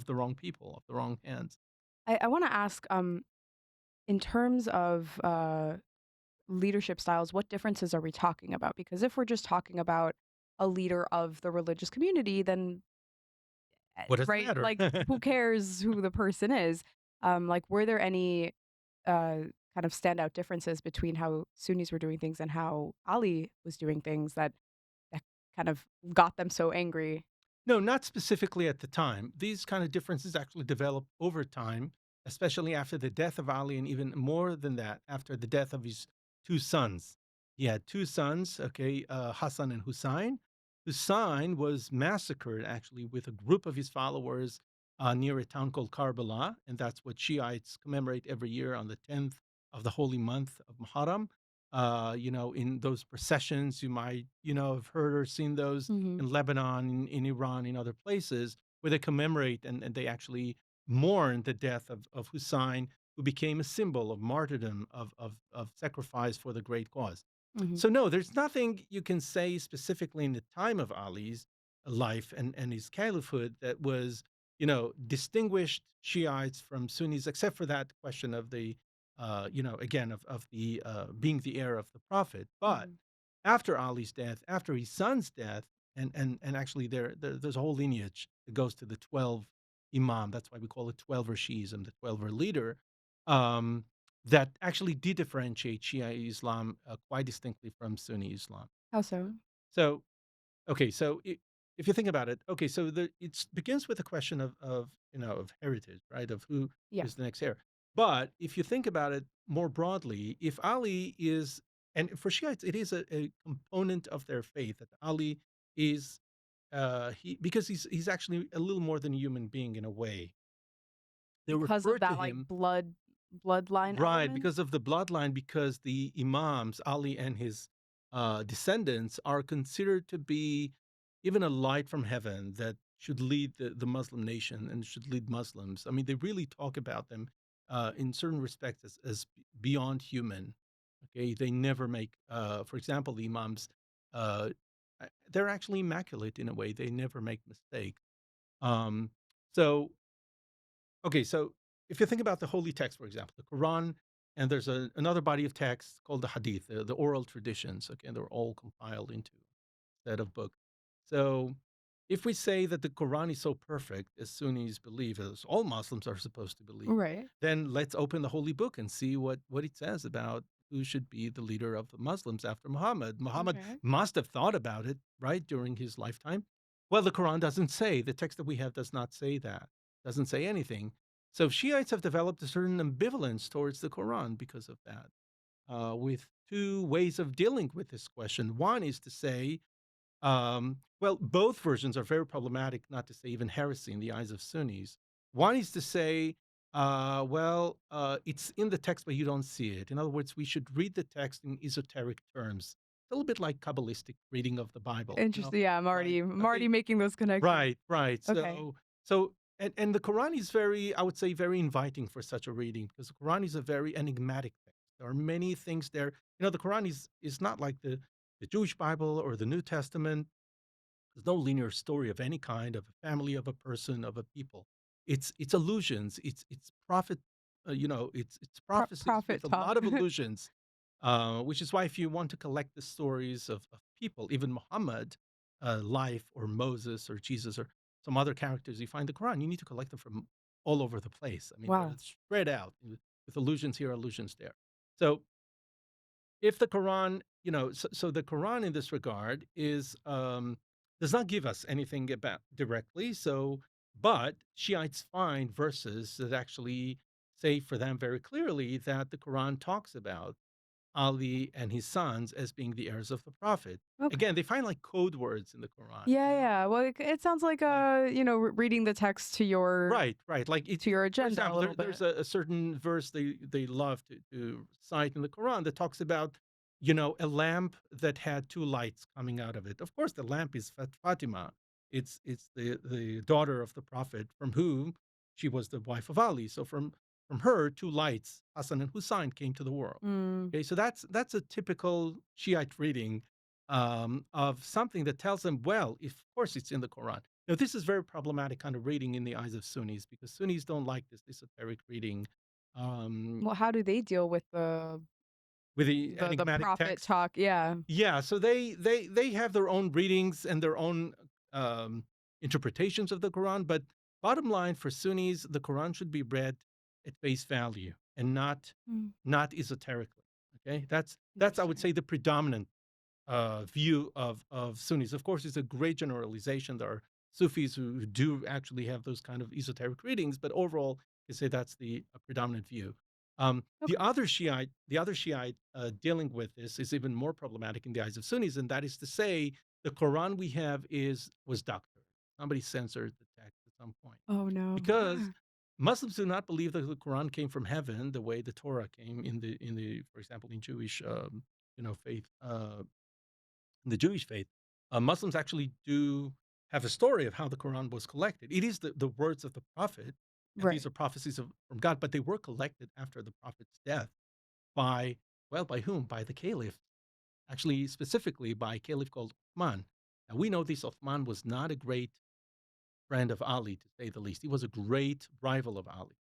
the wrong people, of the wrong hands. I want to ask, in terms of leadership styles, what differences are we talking about? Because if we're just talking about a leader of the religious community, then What does it right, matter? like who cares who the person is? Like, were there any uh, kind of standout differences between how Sunnis were doing things and how Ali was doing things that kind of got them so angry? No, not specifically at the time. These kind of differences actually developed over time, especially after the death of Ali, and even more than that, after the death of his two sons. He had two sons, okay, Hassan and Hussein. Hussein was massacred actually with a group of his followers near a town called Karbala, and that's what Shiites commemorate every year on the 10th of the holy month of Muharram. In those processions, you might, have heard or seen those Hmm. in Lebanon, in Iran, in other places, where they commemorate and they actually mourn the death of Hussein, who became a symbol of martyrdom, of sacrifice for the great cause. Hmm. So no, there's nothing you can say specifically in the time of Ali's life and his caliphate that was, distinguished Shiites from Sunnis, except for that question of the, again of the being the heir of the prophet. But Hmm. after Ali's death, after his son's death, and actually there's a whole lineage that goes to the 12 Imam. That's why we call it 12er Shiism, the 12er leader. Um, that actually did differentiate Shia Islam quite distinctly from Sunni Islam. How so? So, okay, so if you think about it, okay, so it begins with a question of heritage, right? Of who Yeah. is the next heir. But if you think about it more broadly, if Ali is, and for Shiites, it is a component of their faith that Ali is, because he's actually a little more than a human being in a way. They Because refer of to that like him. bloodline Right, element. because of the bloodline, because the imams, Ali and his descendants, are considered to be even a light from heaven that should lead the Muslim nation and should lead Muslims. I mean, they really talk about them in certain respects as beyond human. Okay, they never make, for example, the imams, uh, they're actually immaculate in a way. They never make mistakes. Um, so Okay, so if you think about the holy text, for example, the Quran, and there's another body of text called the Hadith, the oral traditions. Okay, and they're all compiled into a set of books. So, if we say that the Quran is so perfect, as Sunnis believe, as all Muslims are supposed to believe, Right. then let's open the holy book and see what it says about who should be the leader of the Muslims after Muhammad. Muhammad Okay. must have thought about it, right, during his lifetime. Well, the Quran doesn't say. The text that we have does not say that. Doesn't say anything. So Shiites have developed a certain ambivalence towards the Quran because of that, with two ways of dealing with this question. One is to say, well, both versions are very problematic, not to say even heresy in the eyes of Sunnis. One is to say, it's in the text, but you don't see it. In other words, we should read the text in esoteric terms, a little bit like Kabbalistic reading of the Bible, Interesting. Yeah, I'm like, already okay, making those connections. right, right. Okay. So the Quran is very, I would say, very inviting for such a reading because the Quran is a very enigmatic text. There are many things there. The Quran is not like the Jewish Bible or the New Testament. There's no linear story of any kind, of a family, of a person, of a people. It's allusions. It's prophet. It's prophecies Profit with a talk. lot of allusions. Which is why if you want to collect the stories of people, even Muhammad, life, or Moses, or Jesus, or some other characters you find in the Quran, you need to collect them from all over the place. I mean, they're Wow. spread out with allusions here, allusions there. So if the Quran, so the Quran in this regard is does not give us anything about directly. So, but Shiites find verses that actually say for them very clearly that the Quran talks about Ali and his sons as being the heirs of the Prophet. Okay. Again, they find like code words in the Quran, Yeah, yeah. Well, it sounds like like reading the text right, right. Like to your for agenda a example, little there's bit. a certain verse they love to cite in the Quran that talks about, a lamp that had two lights coming out of it. Of course, the lamp is Fatima. It's the daughter of the Prophet from whom she was the wife of Ali. So from her, two lights, Hassan and Hussein, came to the world. Mm. Okay, so that's a typical Shiite reading of something that tells them, well, if, of course it's in the Quran. Now, this is very problematic kind of reading in the eyes of Sunnis because Sunnis don't like this esoteric reading um, Well, how do they deal with with the the enigmatic profit texts. talk? Yeah. Yeah, so they have their own readings and their own um, interpretations of the Quran. But bottom line for Sunnis, the Quran should be read at face value and Mm. not esoterically. Okay, that's I would Interesting. say the predominant view of Sunnis. Of course, it's a great generalization. There are Sufis who do actually have those kind of esoteric readings, but overall, you say that's the predominant view. Okay. The other Shiite dealing with this is even more problematic in the eyes of Sunnis, and that is to say, the Quran we have was doctored. Somebody censored the text at some point Oh no. because Muslims do not believe that the Quran came from heaven the way the Torah came in the for example in Jewish faith in the Jewish faith, Muslims actually do have a story of how the Quran was collected. It is the words of the prophet, and these Right. are prophecies from God, but they were collected after the prophet's death by, well, by whom? By the caliph. actually specifically by a caliph called Uthman. Now we know this Uthman was not a great friend of Ali, to say the least. He was a great rival of Ali.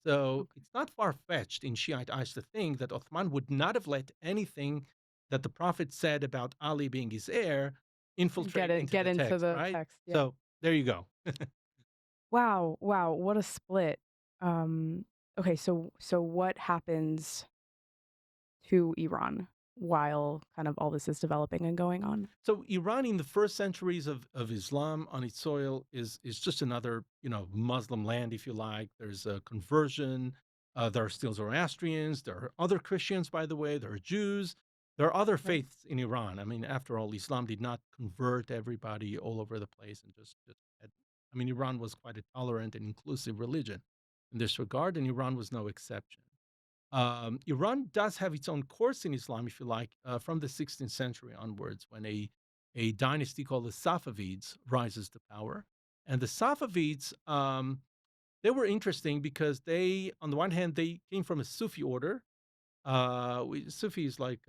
So Okay. it's not far fetched in Shiite eyes to think that Uthman would not have let anything that the Prophet said about Ali being his heir infiltrate into Get the into text, the right? text. Yeah. So there you go. Wow, wow, what a split. Um, okay, so what happens to Iran while kind of all this is developing and going on? So Iran in the first centuries of Islam on its soil is just another, Muslim land, if you like. There's a conversion. There are still Zoroastrians. There are other Christians, by the way. There are Jews. There are other Right. faiths in Iran. I mean, after all, Islam did not convert everybody all over the place and I mean, Iran was quite a tolerant and inclusive religion in this regard, and Iran was no exception. Iran does have its own course in Islam, if you like, from the 16th century onwards, when a dynasty called the Safavids rises to power. And the Safavids, they were interesting because they, on the one hand, they came from a Sufi order. Sufi is like,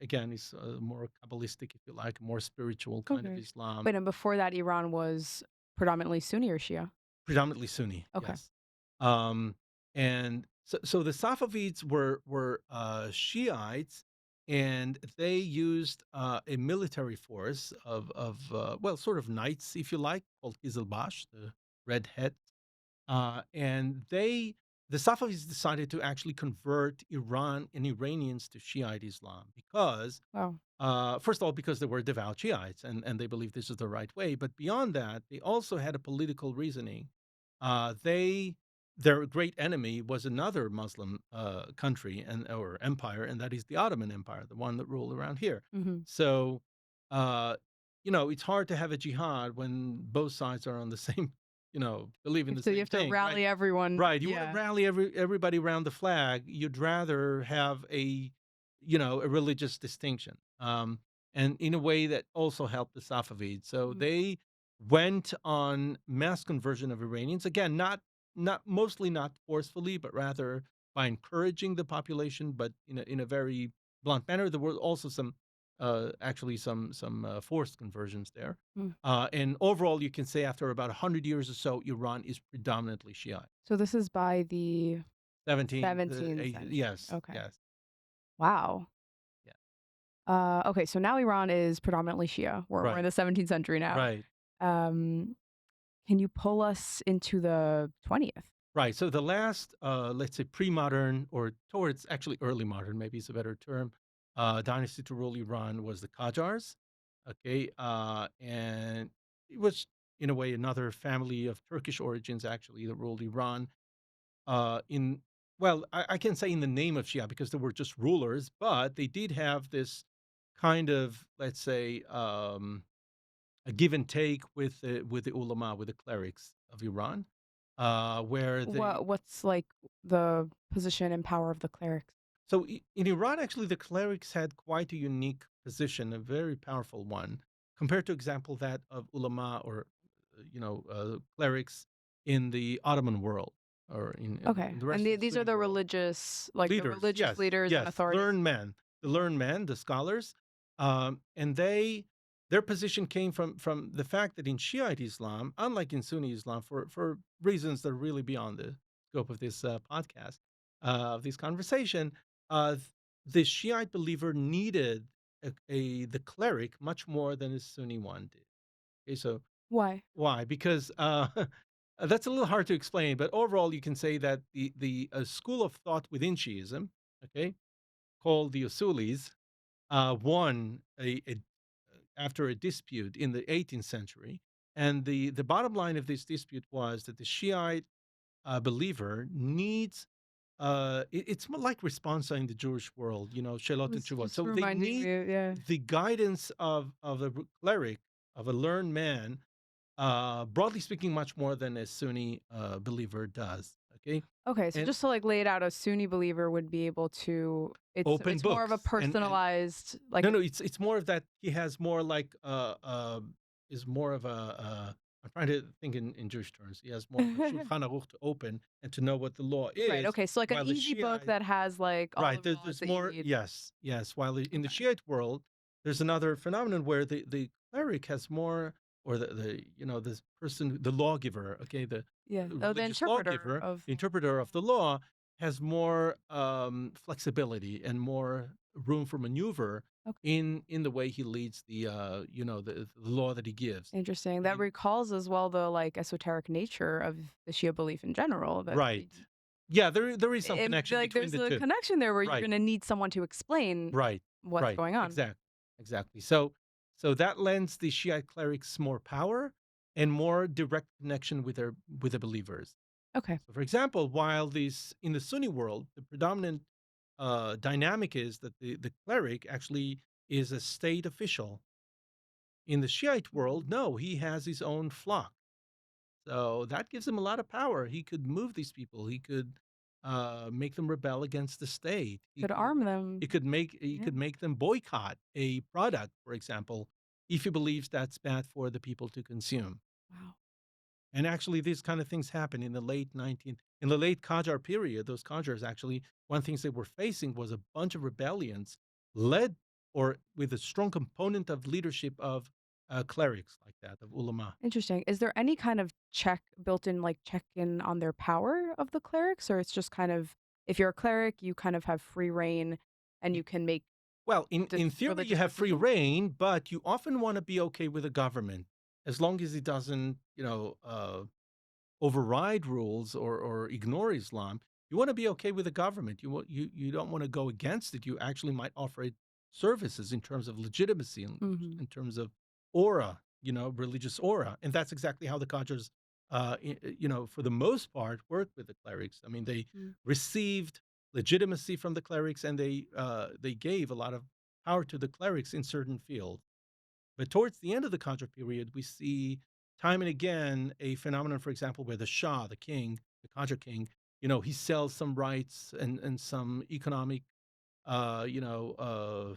again, is more Kabbalistic, if you like, a more spiritual kind of Okay. Islam. Wait, and before that, Iran was predominantly Sunni or Shia? Predominantly Sunni, Okay. yes. Um, and so the Safavids were Shiites, and they used a military force of well, sort of knights, if you like, called Qizilbash, the red heads. And the Safavids decided to actually convert Iran and Iranians to Shiite Islam because Wow. first of all, because they were devout Shiites and they believed this is the right way. But beyond that, they also had a political reasoning. They their great enemy was another Muslim country and or empire, and that is the Ottoman Empire, the one that ruled around here. Mhm. So, uh, it's hard to have a jihad when both sides are on the same, believe in the So you same have to thing, right? rally everyone. Right. You want to Yeah. rally everybody around the flag. You'd rather have a religious distinction, and in a way that also helped the Safavids. So Mhm. they went on mass conversion of Iranians. Again, not mostly not forcefully, but rather by encouraging the population, but in a very blunt manner. There were also some actually some forced conversions there. Mm. And overall, you can say after about 100 years or so, Iran is predominantly Shiite. So this is by the 17th, 17th century. yes, Okay. yes, Wow. yeah, Okay, so now Iran is predominantly Shia. We're in right, the 17th century now. right, Um, can you pull us into the 20th? right. So the last, let's say, pre-modern or towards actually early modern, maybe is a better term, dynasty to rule Iran was the Qajars. Okay, and it was in a way another family of Turkish origins actually that ruled Iran. In well, I can say in the name of Shia because they were just rulers, but they did have this kind of, let's say, a give and take with the ulama, with the clerics of Iran, where they What's like the position and power of the clerics? so in Iran actually the clerics had quite a unique position, a very powerful one, compared to example that of ulama or clerics in the Ottoman world or Okay, in the and rest of the these are Sunni the world. religious, like the Leaders, religious yes, leaders and yes, authorities. learned men, the scholars, and their position came from the fact that in Shiite Islam, unlike in Sunni Islam, for reasons that are really beyond the scope of this podcast, of this conversation, the Shiite believer needed the cleric much more than a Sunni one did. Okay, so Why? why? Because that's a little hard to explain, but overall, you can say that the school of thought within Shiism, okay, called the Usulis, won after a dispute in the 18th century, and the bottom line of this dispute was that the Shiite believer needs. It's more like responsa in the Jewish world, I Shelot and was Tshuvot. just So they reminding need me, yeah. the guidance of a cleric, of a learned man, broadly speaking, much more than a Sunni believer does. Okay, Okay, so and just to like lay it out, a Sunni believer would be able to. open It's more of a books and personalized, like. no, it's more of that he has more like is more of a I'm trying to think in Jewish terms. He has more of a Shulchan Aruch to open and to know what the law Right. is, Okay, so like an while the easy book Shiite that has like all right the laws there's that you more need. yes while in the Okay. Shiite world there's another phenomenon where the cleric has more, or this person, the lawgiver, okay, the Yeah. Oh, the religious interpreter lawgiver, of. the interpreter of the law, has more flexibility and more room for maneuver Okay. in the way he leads the law that he gives. Interesting. That He- recalls as well the like esoteric nature of the Shia belief in general. That right. Yeah, there is some it, connection like between there's the a two. connection there where you're Right. gonna need someone to explain Right, what's right, going on. exactly. So that lends the Shiite clerics more power and more direct connection with the believers. Okay. So, for example, while these in the Sunni world, the predominant dynamic is that the cleric actually is a state official. In the Shiite world, Mhm. no, he has his own flock. So that gives him a lot of power. He could move these people. He could make them rebel against the state. He Could could arm them. he Yeah. could make them boycott a product, for example, if he believes that's bad for the people to consume. Wow. And actually, these kind of things happen in the late Qajar period. Those Qajars actually, one things they were facing was a bunch of rebellions led or with a strong component of leadership of clerics like that, of ulama. Interesting. Is there any kind of check built in, like check in on their power of the clerics, or it's just kind of if you're a cleric, you kind of have free reign and you can make Well, in theory, you religious have free decisions? reign, but you often want to be okay with the government as long as it doesn't, override rules or ignore Islam. You want to be okay with the government. You don't want to go against it. You actually might offer it services in terms of legitimacy, Hmm. in terms of aura, religious aura, and that's exactly how the Qadrs, for the most part, worked with the clerics. I mean, they received legitimacy from the clerics, and they gave a lot of power to the clerics in certain fields. But towards the end of the Contra period, we see time and again a phenomenon, for example, where the Shah, the king, the Contra king, he sells some rights and some economic, uh, you know, uh,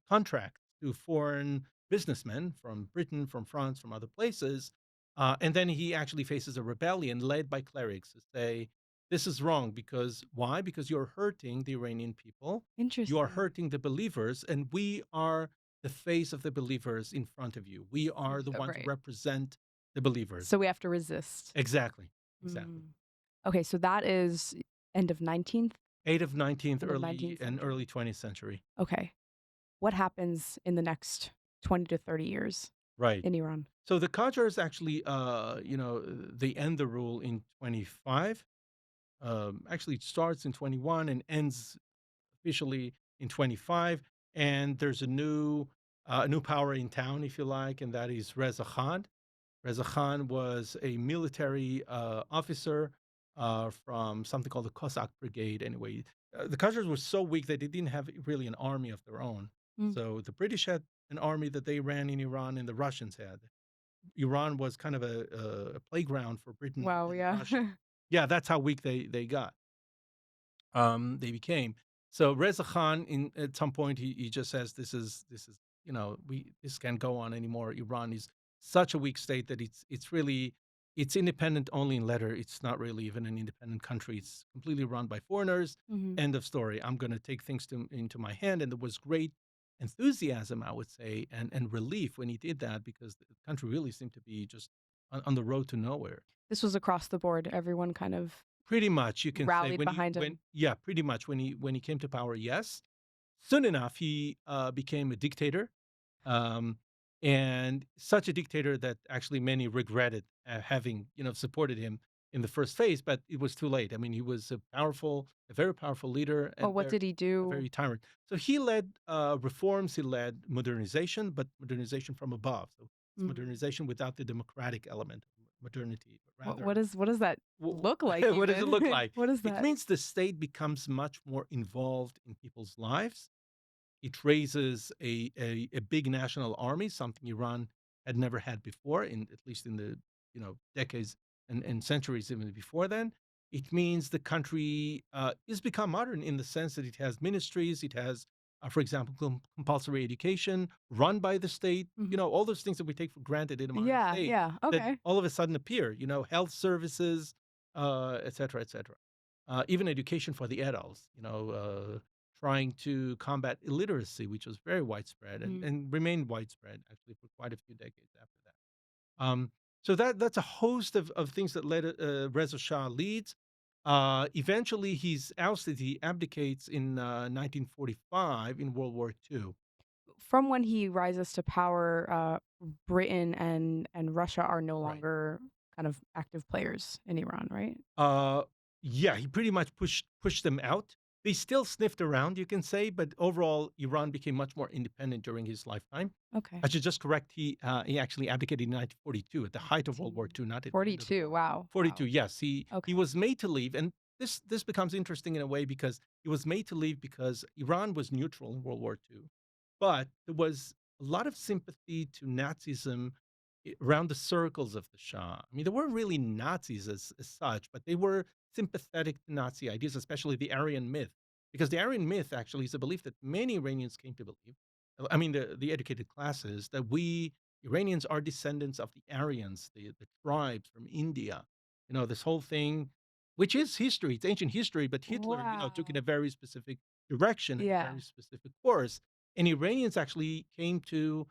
contracts to foreign businessmen from Britain, from France, from other places. And then he actually faces a rebellion led by clerics to say, this is wrong because why? Because you're hurting the Iranian people, you are Interesting. hurting the believers, and we are the face of the believers in front of you. We are the ones who Right. represent the believers. So we have to resist. Exactly. Exactly. Mm. Okay, so that is end of 19th, Eight of 19th, end of 19th early century. 20th century. Okay. What happens in the next 20 to 30 years Right. in Iran? So the Qajars actually, they end the rule in 25. Actually, it starts in 21 and ends officially in 25. And there's a new power in town, if you like, and that is Reza Khan. Reza Khan was a military officer from something called the Cossack Brigade. Anyway, the Qajars were so weak that they didn't have really an army of their own. Mm. So the British had an army that they ran in Iran, and the Russians had. Iran was kind of a playground for Britain Wow, and yeah. Russia. Yeah, that's how weak they got. They became. So Reza Khan, at some point, he just says, "This is we this can't go on anymore. Iran is such a weak state that it's independent only in letter. It's not really even an independent country. It's completely run by foreigners. Hmm. End of story. I'm going to take things into my hand." And there was great enthusiasm, I would say, and relief when he did that, because the country really seemed to be just on the road to nowhere. This was across the board. Everyone kind of Pretty much, you can say rallied behind when him. yeah, pretty much when he came to power, yes. Soon enough, he became a dictator, um, and such a dictator that actually many regretted having supported him in the first phase, but it was too late. I mean, he was a very powerful leader, Oh, and what did he a do? very tyrant. So he led reforms, he led modernization, but modernization from above. So it's Mm. modernization without the democratic element of modernity, but What rather what does that W look like what does it look even? like? What is It that? means the state becomes much more involved in people's lives. It raises a big national army, something Iran had never had before, at least in the decades and centuries even before then. It means the country is become modern in the sense that it has ministries, it has, for example, compulsory education run by the state. Mhm. All those things that we take for granted in a modern Yeah, state yeah. that Okay. all of a sudden appear. Health services, et cetera, et cetera. Even education for the adults. trying to combat illiteracy, which was very widespread Mm. and remained widespread actually for quite a few decades after that. So that's a host of things that led Reza Shah leads. Eventually, he's ousted. He abdicates in 1945 in World War II. From when he rises to power, Britain and Russia are no Right. longer kind of active players in Iran, right? Uh, yeah, he pretty much pushed them out. They still sniffed around, you can say, but overall, Iran became much more independent during his lifetime. Okay. I should just correct, he actually abdicated in 1942 at the height of World War II, not at the end of the 42. war. Wow. 42, Wow. yes. He Okay. was made to leave, and this becomes interesting in a way because he was made to leave because Iran was neutral in World War II, but there was a lot of sympathy to Nazism around the circles of the Shah. I mean, they weren't really Nazis as such, but they were sympathetic to Nazi ideas, especially the Aryan myth, because the Aryan myth actually is a belief that many Iranians came to believe. I mean, the educated classes, that we Iranians are descendants of the Aryans, the tribes from India. You know, this whole thing, which is history, it's ancient history, but Hitler, took it in a Wow. very specific direction and a Yeah. very specific course. And Iranians actually came to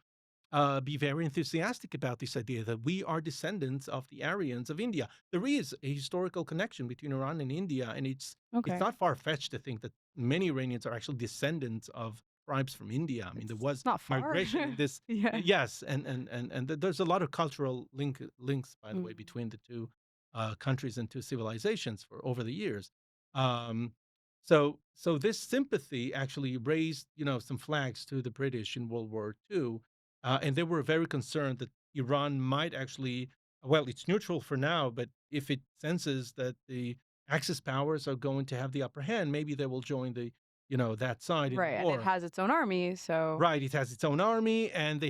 be very enthusiastic about this idea that we are descendants of the Aryans of India. There is a historical connection between Iran and India, and it's Okay. not far fetched to think that many Iranians are actually descendants of tribes from India. I mean, there It's was not far. migration in this. Yeah. Yes, and there's a lot of cultural links, by the way, Mm. between the two countries and two civilizations for over the years. Um, so this sympathy actually raised, some flags to the British in World War II, and they were very concerned that Iran might actually, well, it's neutral for now, but if it senses that the Axis powers are going to have the upper hand, maybe they will join that side in the Right. And it war. has its own army, so Right, it has its own army, and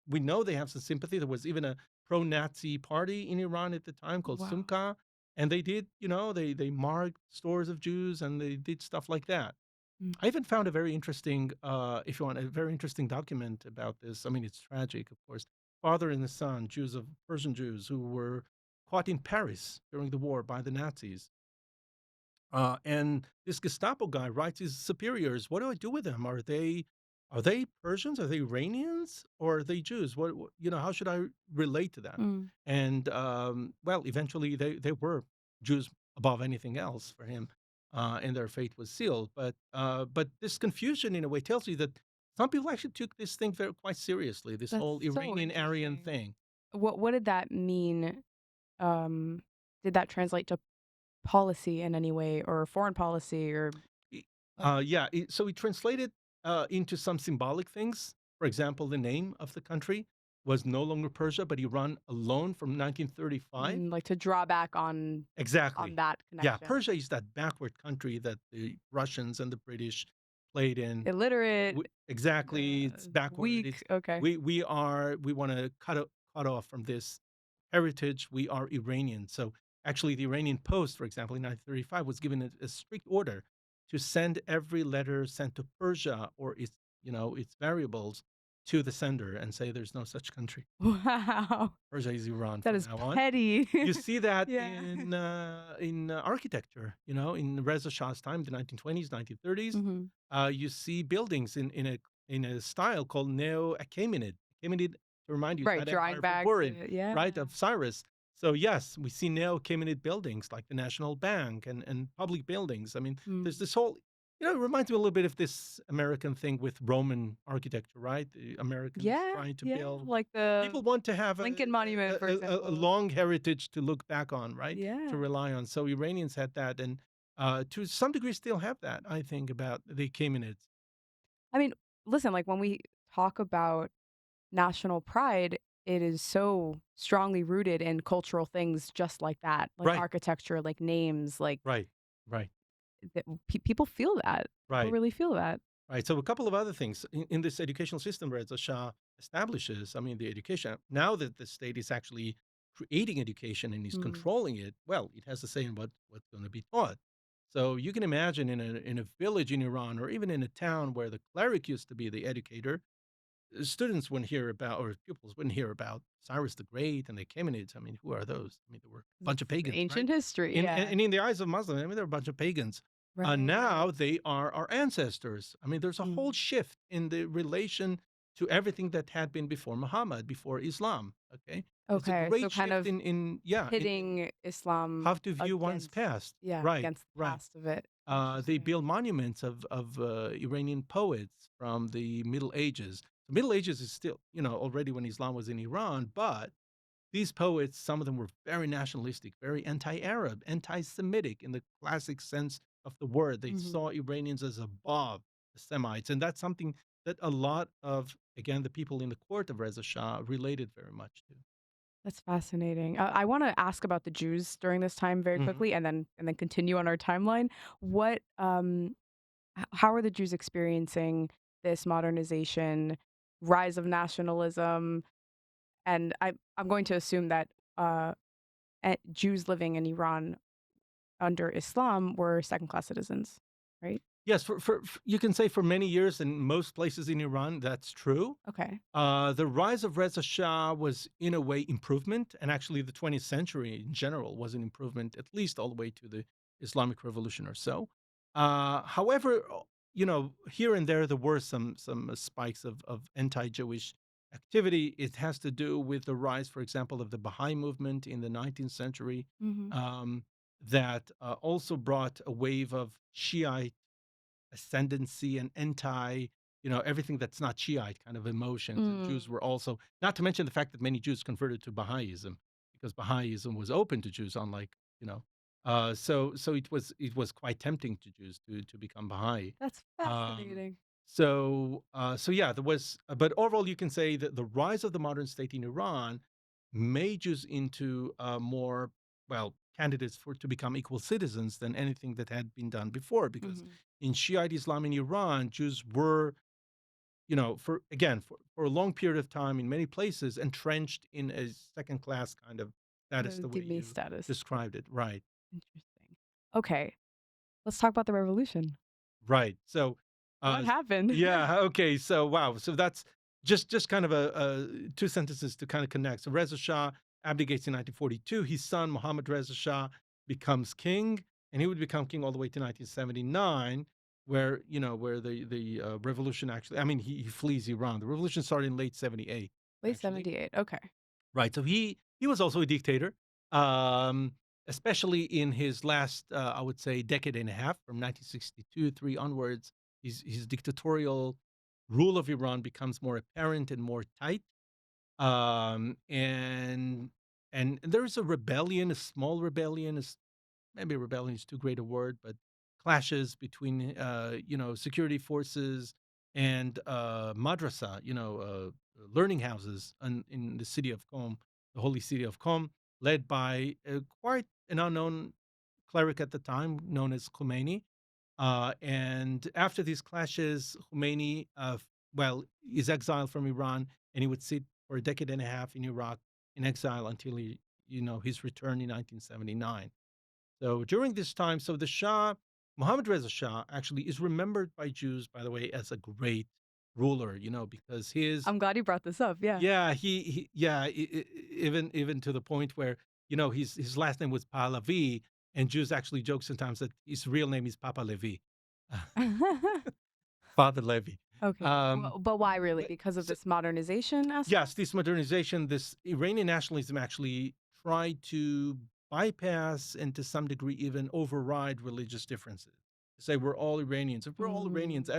we know they have some sympathy. There was even a pro-Nazi party in Iran at the time called wow. Sumka, and they did, they marked stores of Jews and they did stuff like that. Mm. I even found a very interesting, if you want, a very interesting document about this. I mean, it's tragic, of course. Father and the son, Persian Jews, who were caught in Paris during the war by the Nazis. And this Gestapo guy writes his superiors, "What do I do with them? Are they Persians? Are they Iranians? Or are they Jews? How should I relate to them?" Mm. And well, eventually they were Jews above anything else for him, and their fate was sealed. But this confusion, in a way, tells you that some people actually took this thing quite seriously. This That's whole so Iranian Aryan interesting. thing. What did that mean? Um, did that translate to policy in any way or foreign policy or E like yeah, so we translated, into some symbolic things. For example, the name of the country was no longer Persia, but Iran alone from 1935. like to draw back on Exactly. that Yeah, connection? Persia is that backward country that the Russians and the British played in. Illiterate, Exactly, it's backward. weak. Okay. We wanna cut off from this heritage. We are Iranian. So, actually, the Iranian Post, for example, in 1935 was given a strict order to send every letter sent to Persia or its variables to the sender and say there's no such country. Wow. Persia is Iran That from is now on. petty. You see that Yeah. in architecture, in Reza Shah's time, the 1920s, 1930s. Mhm. You see buildings in a style called Neo Achaemenid. Achaemenid, to remind you, is Right, that drawing empire from back Purim, to yeah. right, of Cyrus. So yes, we see Neo Achaemenid buildings like the National Bank and public buildings. I mean, there's Mm. this whole, it reminds me a little bit of this American thing with Roman architecture, right? The Americans Yeah, trying to yeah, build. like the People want to have Lincoln Monument, for a example. long heritage to look back on, right? To Yeah. rely on. So Iranians had that, and to some degree still have that. I think about the Achaemenids. I mean, listen, like when we talk about national pride, it is so strongly rooted in cultural things just like that, like Right, architecture, like names, like right, right, people feel that. People right, really feel that. right. So a couple of other things in this educational system where the Shah establishes. I mean, the education now that the state is actually creating education and is Mm. controlling it. Well, it has a say in what's going to be taught. So you can imagine in a village in Iran or even in a town where the cleric used to be the educator, students wouldn't hear about, or pupils wouldn't hear about Cyrus the Great and the Achaemenids. I mean, who are those? I mean, there were a bunch of It's pagans, right? ancient history, And yeah. in the eyes of Muslims, I mean, they're a bunch of pagans. Now Right. they are our ancestors. I mean, there's a whole Mm. shift in the relation to everything that had been before Muhammad, before Islam. Okay, there's a Okay, so great kind shift of in yeah in pitting Islam how to view one's against, past. yeah, Right, against the right. past of it. They Interesting. build monuments of Iranian poets from the Middle Ages. The Middle Ages is still, already when Islam was in Iran, but these poets, some of them were very nationalistic, very anti-Arab, anti-Semitic in the classic sense of the word. They Mhm. saw Iranians as above the Semites, and that's something that a lot of, again, the people in the court of Reza Shah related very much to. That's fascinating. I want to ask about the Jews during this time very Mhm. quickly, and then continue on our timeline. What how are the Jews experiencing this modernization, rise of nationalism? And I'm going to assume that uh, Jews living in Iran under Islam were second class citizens, right? Yes, you can say for many years in most places in Iran, that's true. Okay. The rise of Reza Shah was, in a way, improvement, and actually, the 20th century in general was an improvement, at least all the way to the Islamic Revolution or so. However, here and there were some spikes of anti-Jewish activity. It has to do with the rise, for example, of the Baha'i movement in the 19th century, Hmm. um, that also brought a wave of Shiite ascendancy and everything that's not Shiite kind of emotions. And Mm. Jews were also, not to mention the fact that many Jews converted to Baha'ism because Baha'ism was open to Jews, unlike, so it was quite tempting to Jews to become Baha'i. That's Um, fascinating. so yeah, there was, but overall, you can say that the rise of the modern state in Iran made Jews into more, well, candidates for to become equal citizens than anything that had been done before. Because Hmm. in Shiite Islam in Iran, Jews were, for a long period of time in many places entrenched in a second class kind of status, The the way dhimmi you status. described it. Right. Interesting. Okay, let's talk about the revolution. Right. So, What s happened? yeah, okay, so, wow, so that's just kind of a 2 sentences to kinda connect. So Reza Shah abdicates in 1942. His son, Mohammad Reza Shah, becomes king, and he would become king all the way to 1979, where the revolution actually, I mean, he flees Iran. The revolution started in late '78, Late actually. 78. Okay. Right, so he was also a dictator, um, especially in his last, I would say, decade and a half, from 1962, 3 onwards. His dictatorial rule of Iran becomes more apparent and more tight, and there is a rebellion, a small rebellion, maybe rebellion is too great a word, but clashes between security forces and madrasa, learning houses in the city of Qom, the holy city of Qom, led by quite an unknown cleric at the time known as Khomeini. And after these clashes, Khomeini, well, is exiled from Iran, and he would sit for a decade and a half in Iraq in exile until his return in 1979. So during this time, so the Shah, Mohammad Reza Shah, actually is remembered by Jews, by the way, as a great ruler, because his, I'm glad you brought this up. Yeah. yeah, yeah, even to the point where, his last name was Pahlavi, and Jews actually joke sometimes that his real name is Papa Levi, Father Levi. Okay. Um, Well, but why really? but Because of so, this modernization aspect? Yes, this modernization, this Iranian nationalism actually tried to bypass and to some degree even override religious differences. To say we're all Iranians. If we're all Iranians, Mm.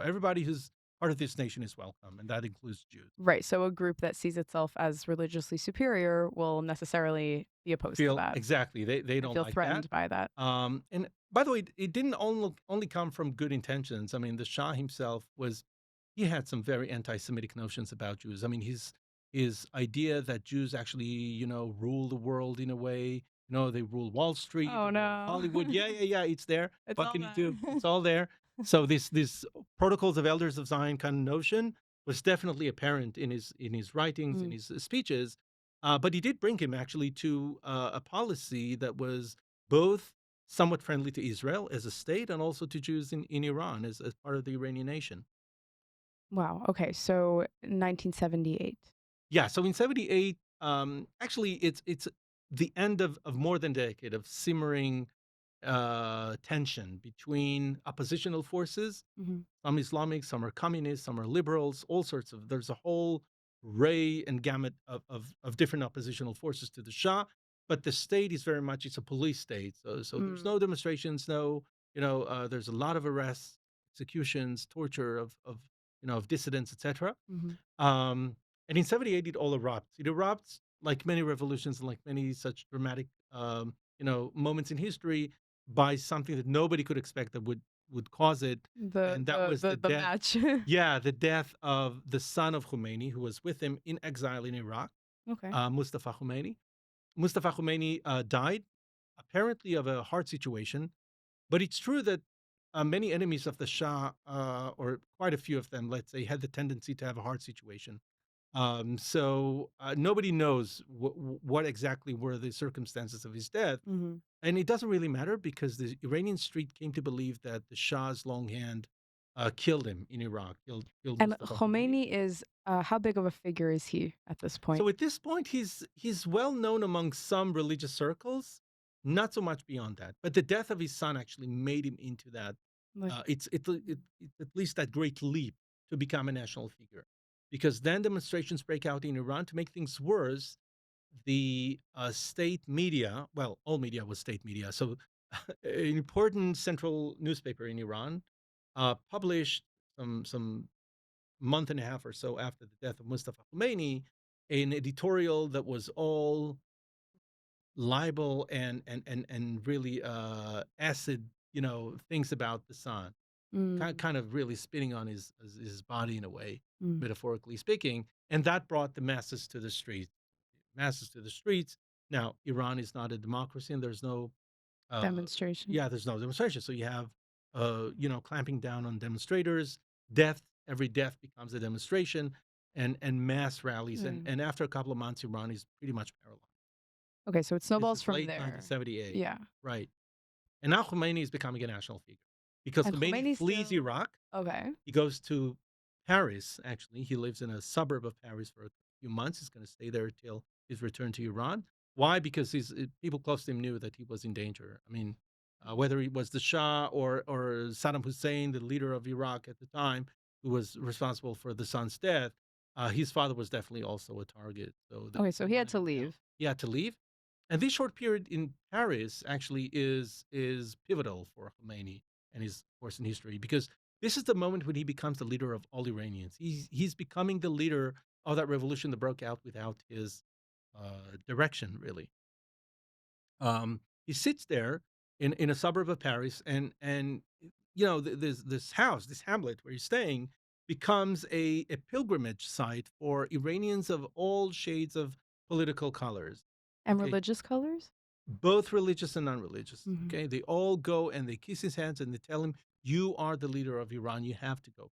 everybody who's part of this nation is welcome, and that includes Jews. Right. So a group that sees itself as religiously superior will necessarily be opposed to Feel that exactly. They and don't feel like that. threatened by that. And by the way, it didn't only come from good intentions. I mean, the Shah himself he had some very anti-Semitic notions about Jews. I mean, his idea that Jews actually, rule the world in a way. They rule Wall Street, they Oh rule no. Hollywood. Yeah, yeah, yeah. It's there. It's What all can you that. do? It's all there. So this protocols of elders of Zion kind of notion was definitely apparent in his writings, in Mm. his speeches. But he did bring him actually to a policy that was both somewhat friendly to Israel as a state and also to Jews in Iran as part of the Iranian nation. Wow. Okay. So 1978. Yeah, so in '78, actually, it's the end of more than a decade of simmering. tension between oppositional forces. Hmm. Some Islamic, some are communists, some are liberals, all sorts of. There's a whole array and gamut of different oppositional forces to the Shah. But the state is very much it's a police state. So there's Mm. no demonstrations, no there's a lot of arrests, executions, torture of dissidents, etc. Hmm. Um, and in 78, it all erupts. It erupts like many revolutions and like many such dramatic, moments in history by something that nobody could expect that would cause it, The and that the was the the the death. match. Yeah, the death of the son of Khomeini, who was with him in exile in Iraq, Okay. Mustafa Khomeini. Mustafa Khomeini died apparently of a heart situation, but it's true that many enemies of the Shah, or quite a few of them, let's say, had the tendency to have a heart situation. So nobody knows what exactly were the circumstances of his death, Hmm. and it doesn't really matter because the Iranian street came to believe that the Shah's long hand killed him in Iraq, killed And Mustafa Khomeini. Khomeini is how big of a figure is he at this point? So at this point, he's well known among some religious circles, not so much beyond that. But the death of his son actually made him into that. Like, It's at least that great leap to become a national figure, because then demonstrations break out in Iran. To make things worse, the state media, well, all media was state media, so an important central newspaper in Iran published some month and a half or so after the death of Mustafa Khomeini, an editorial that was all libel and really acid, things about the son, mm, kind of really spitting on his body in a way, mm, metaphorically speaking, and that brought the masses to the streets. Masses to the streets. Now, Iran is not a democracy, and there's no uh, demonstration. yeah, there's no demonstration. So you have, clamping down on demonstrators. Death, every death becomes a demonstration, and mass rallies. And Mm. and after a couple of months, Iran is pretty much paralyzed. Okay, so it This snowballs is from late there. 1978, Yeah. right? And now Khomeini is becoming a national figure because And Khomeini Khomeini flees still Iraq. okay. He goes to Paris. Actually, he lives in a suburb of Paris for a few months. He's going to stay there till his return to Iran. Why? Because people close to him knew that he was in danger. I mean, whether he was the Shah or Saddam Hussein, the leader of Iraq at the time, who was responsible for the son's death, his father was definitely also a target. So Okay, they so he had wanted to him down. leave. He had to leave, and this short period in Paris actually is pivotal for Khomeini and his course in history, because this is the moment when he becomes the leader of all Iranians. He's becoming the leader of that revolution that broke out without his direction, really. He sits there in a suburb of Paris, and this house, this hamlet where he's staying, becomes a pilgrimage site for Iranians of all shades of political colors. And Okay, religious colors? both religious and non-religious. Mhm. Okay, they all go and they kiss his hands and they tell him, "You are the leader of Iran. You have to go."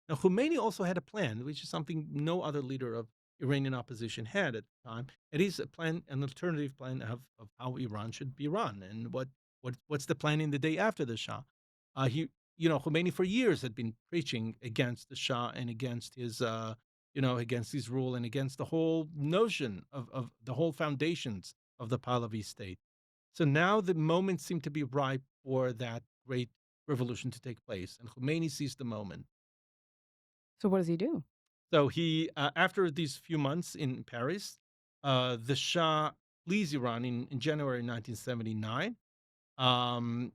Now, Khomeini also had a plan, which is something no other leader of Iranian opposition had at the time. It is a plan, an alternative plan of how Iran should be run, and what's the plan in the day after the Shah. Khomeini for years had been preaching against the Shah and against against his rule and against the whole notion of the whole foundations of the Pahlavi state. So now the moment seemed to be ripe for that great revolution to take place, and Khomeini seized the moment. So what does he do? So after these few months in Paris, the Shah flees Iran in January 1979. Um,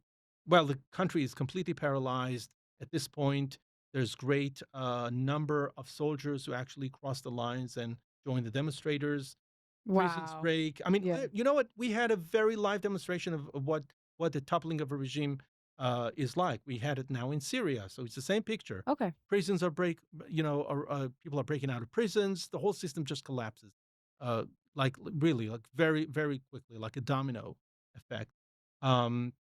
well, the country is completely paralyzed at this point. There's great number of soldiers who actually cross the lines and join the demonstrators. Prisons Wow. break. I mean, Yeah. you know what? We had a very live demonstration of what the toppling of a regime is like. We had it now in Syria, so it's the same picture. Okay. Prisons are break. People are breaking out of prisons. The whole system just collapses, uh, like really, like very, very quickly, like a domino effect. Um,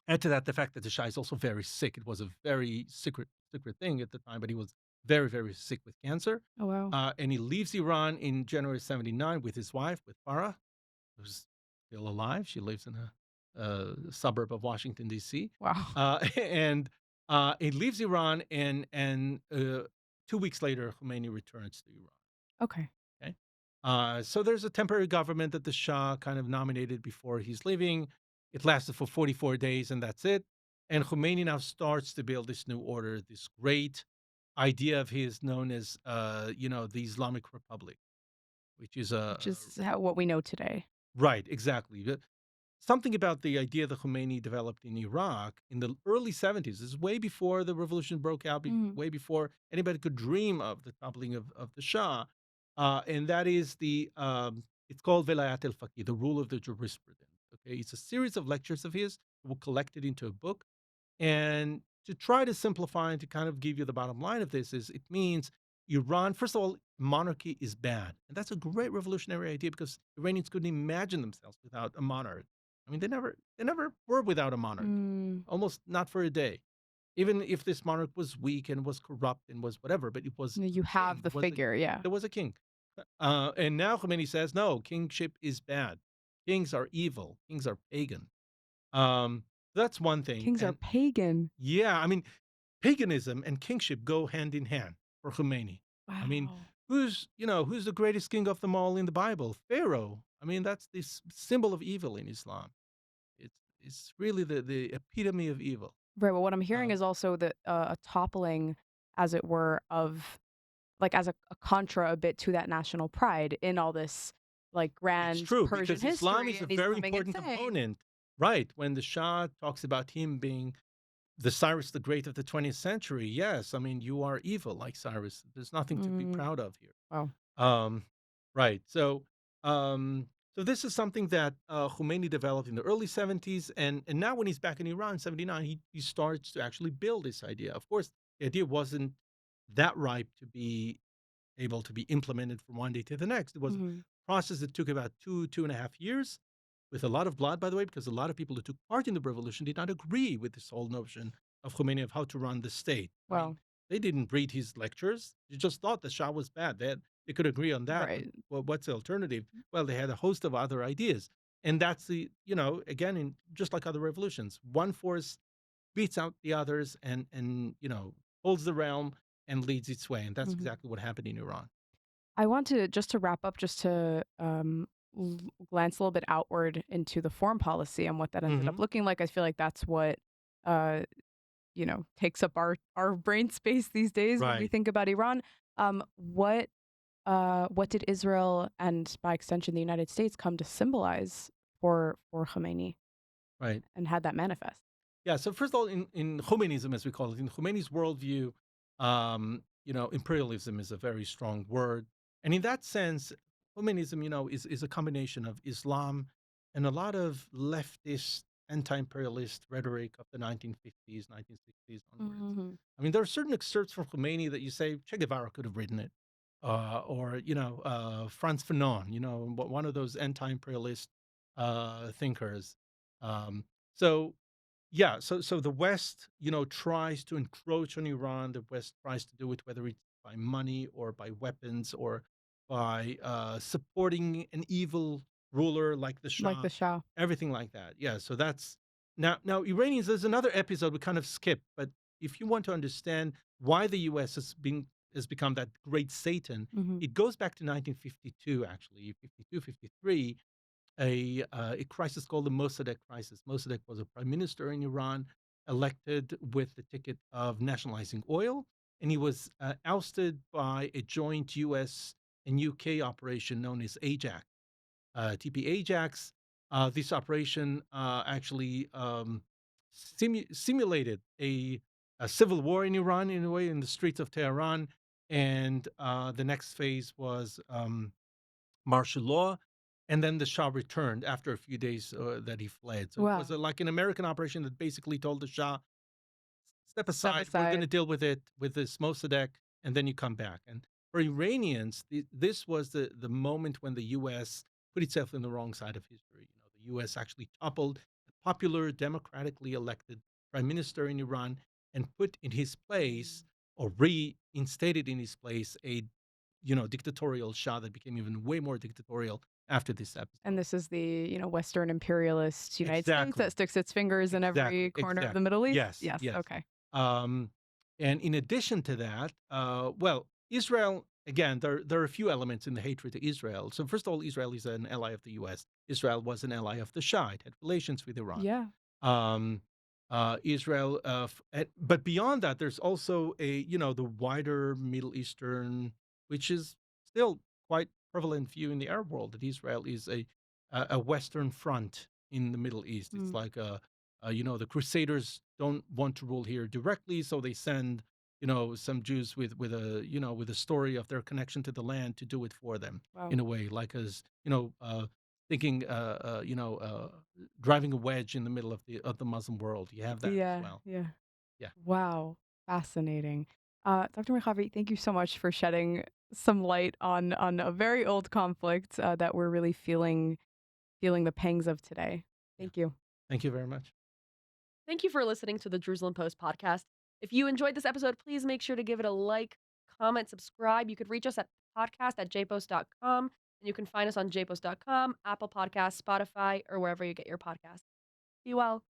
Add to that the fact that the Shah is also very sick. It was a very secret thing at the time, but he was very, very sick with cancer. Oh wow. And he leaves Iran in January 79 with his wife, with Farah, who's still alive. She lives in a suburb of Washington, D.C. Wow. And he leaves Iran, and 2 weeks later, Khomeini returns to Iran. Okay. Okay. So there's a temporary government that the Shah kind of nominated before he's leaving. It lasted for 44 days, and that's it. And Khomeini now starts to build this new order, this great idea of his known as, the Islamic Republic, which is which is what we know today. right, exactly. Something about the idea that Khomeini developed in Iraq in the early 70s. This is way before the revolution broke out, Mhm. way before anybody could dream of the toppling of the Shah. And that is it's called Velayat al Faqih, the rule of the jurisprudent. Okay, it's a series of lectures of his. We'll collect it into a book. And to try to simplify and to kind of give you the bottom line of this is it means Iran, first of all, monarchy is bad. And that's a great revolutionary idea because Iranians couldn't imagine themselves without a monarch. I mean, they never were without a monarch, Mm, almost not for a day. Even if this monarch was weak and was corrupt and was whatever, but it was you a king. have the figure, yeah. There was a king. And now Khomeini says, no, kingship is bad. Kings are evil. Kings are pagan. Um, that's one thing. Kings are And pagan. yeah, I mean, paganism and kingship go hand in hand for Khomeini. I mean, Wow. who's the greatest king of them all in the Bible? Pharaoh. I mean, that's this symbol of evil in Islam. It's really the epitome of evil. Right, well, what I'm hearing Um, is also that, a toppling, as it were, of like, as a contra a bit to that national pride in all this, like, it's grand true Persian because Islam history, is a and he's very coming and important saying component, right? When the Shah talks about him being the Cyrus the Great of the 20th century, yes, I mean you are evil like Cyrus. There's nothing to be mm, proud of here. wow. Um, right. Um, so this is something that Khomeini developed in the early 70s, and now when he's back in Iran, 79, he starts to actually build this idea. Of course, the idea wasn't that ripe to be able to be implemented from one day to the next. It was a Mhm. process that took about 2.5 years, with a lot of blood, by the way, because a lot of people who took part in the revolution did not agree with this whole notion of Khomeini of how to run the state. I mean, Well, they didn't read his lectures. They just thought the Shah was bad. They could agree on that, but right. what's the alternative? Well, they had a host of other ideas. And that's again, just like other revolutions, one force beats out the others and holds the realm and leads its way. And that's Mhm. exactly what happened in Iran. I want to just to wrap up, just to, glance a little bit outward into the foreign policy and what that ended up Hmm. looking like. I feel like that's what, uh takes up our brain space these days when we Right, think about Iran. What did Israel and by extension the United States come to symbolize for Khomeini right. and had that manifest? Yeah. So first of all, in Khomeiniism, as we call it, in Khomeini's worldview, imperialism is a very strong word, and in that sense, Khomeiniism, is a combination of Islam and a lot of leftist anti-imperialist rhetoric of the 1950s, 1960s onwards. Mhm. I mean, there are certain excerpts from Khomeini that you say Che Guevara could have written it, or Franz Fanon, one of those anti-imperialist thinkers. Um, so yeah, so the West, tries to encroach on Iran. The West tries to do it whether it's by money or by weapons or by supporting an evil ruler like the Like Shah, the Shah. everything like that. Yeah, so that's now Iranians. There's another episode we kind of skip, but if you want to understand why the U.S. has become that great Satan, Mhm. it goes back to 1952, actually, 52, 53, a crisis called the Mossadegh crisis. Mossadegh was a prime minister in Iran, elected with the ticket of nationalizing oil, and he was ousted by a joint U.S. and UK operation known as Ajax, TP Ajax. This operation actually simulated a civil war in Iran, in a way, in the streets of Tehran, and the next phase was martial law, and then the Shah returned after a few days that he fled. So it was Wow. like an American operation that basically told the Shah, "Step Step aside. We're going to aside. deal with it with this Mossadegh, and then you come back." And for Iranians, this was the moment when the U.S. put itself in the wrong side of history. The U.S. actually toppled a popular, democratically elected prime minister in Iran and put in his place, or reinstated in his place, a dictatorial Shah that became even way more dictatorial after this And episode. this is the, Western imperialist United States that Exactly. sticks its fingers in every Exactly. corner of the Exactly. Middle East? Yes. Yes, Yes. okay. Um, and in addition to that, well, Israel, again, there are a few elements in the hatred to Israel. So first of all, Israel is an ally of the U.S. Israel was an ally of the Shah. It had relations with Iran. Yeah. Um, Israel, but beyond that, there's also the wider Middle Eastern, which is still quite prevalent view in the Arab world, that Israel is a Western front in the Middle East. It's Mm. like the Crusaders don't want to rule here directly, so they send some Jews with a story of their connection to the land to do it for them Wow. in a way, like as thinking driving a wedge in the middle of the Muslim world. You have that as Yeah. well. Yeah. Yeah. Wow. Fascinating. Dr. Merhavy, thank you so much for shedding some light on a very old conflict that we're really feeling the pangs of today. Yeah. Thank you. Thank you very much. Thank you for listening to the Jerusalem Post podcast. If you enjoyed this episode, please make sure to give it a like, comment, subscribe. You could reach us at podcast@jpost.com, and you can find us on jpost.com, Apple Podcasts, Spotify, or wherever you get your podcasts. Be well.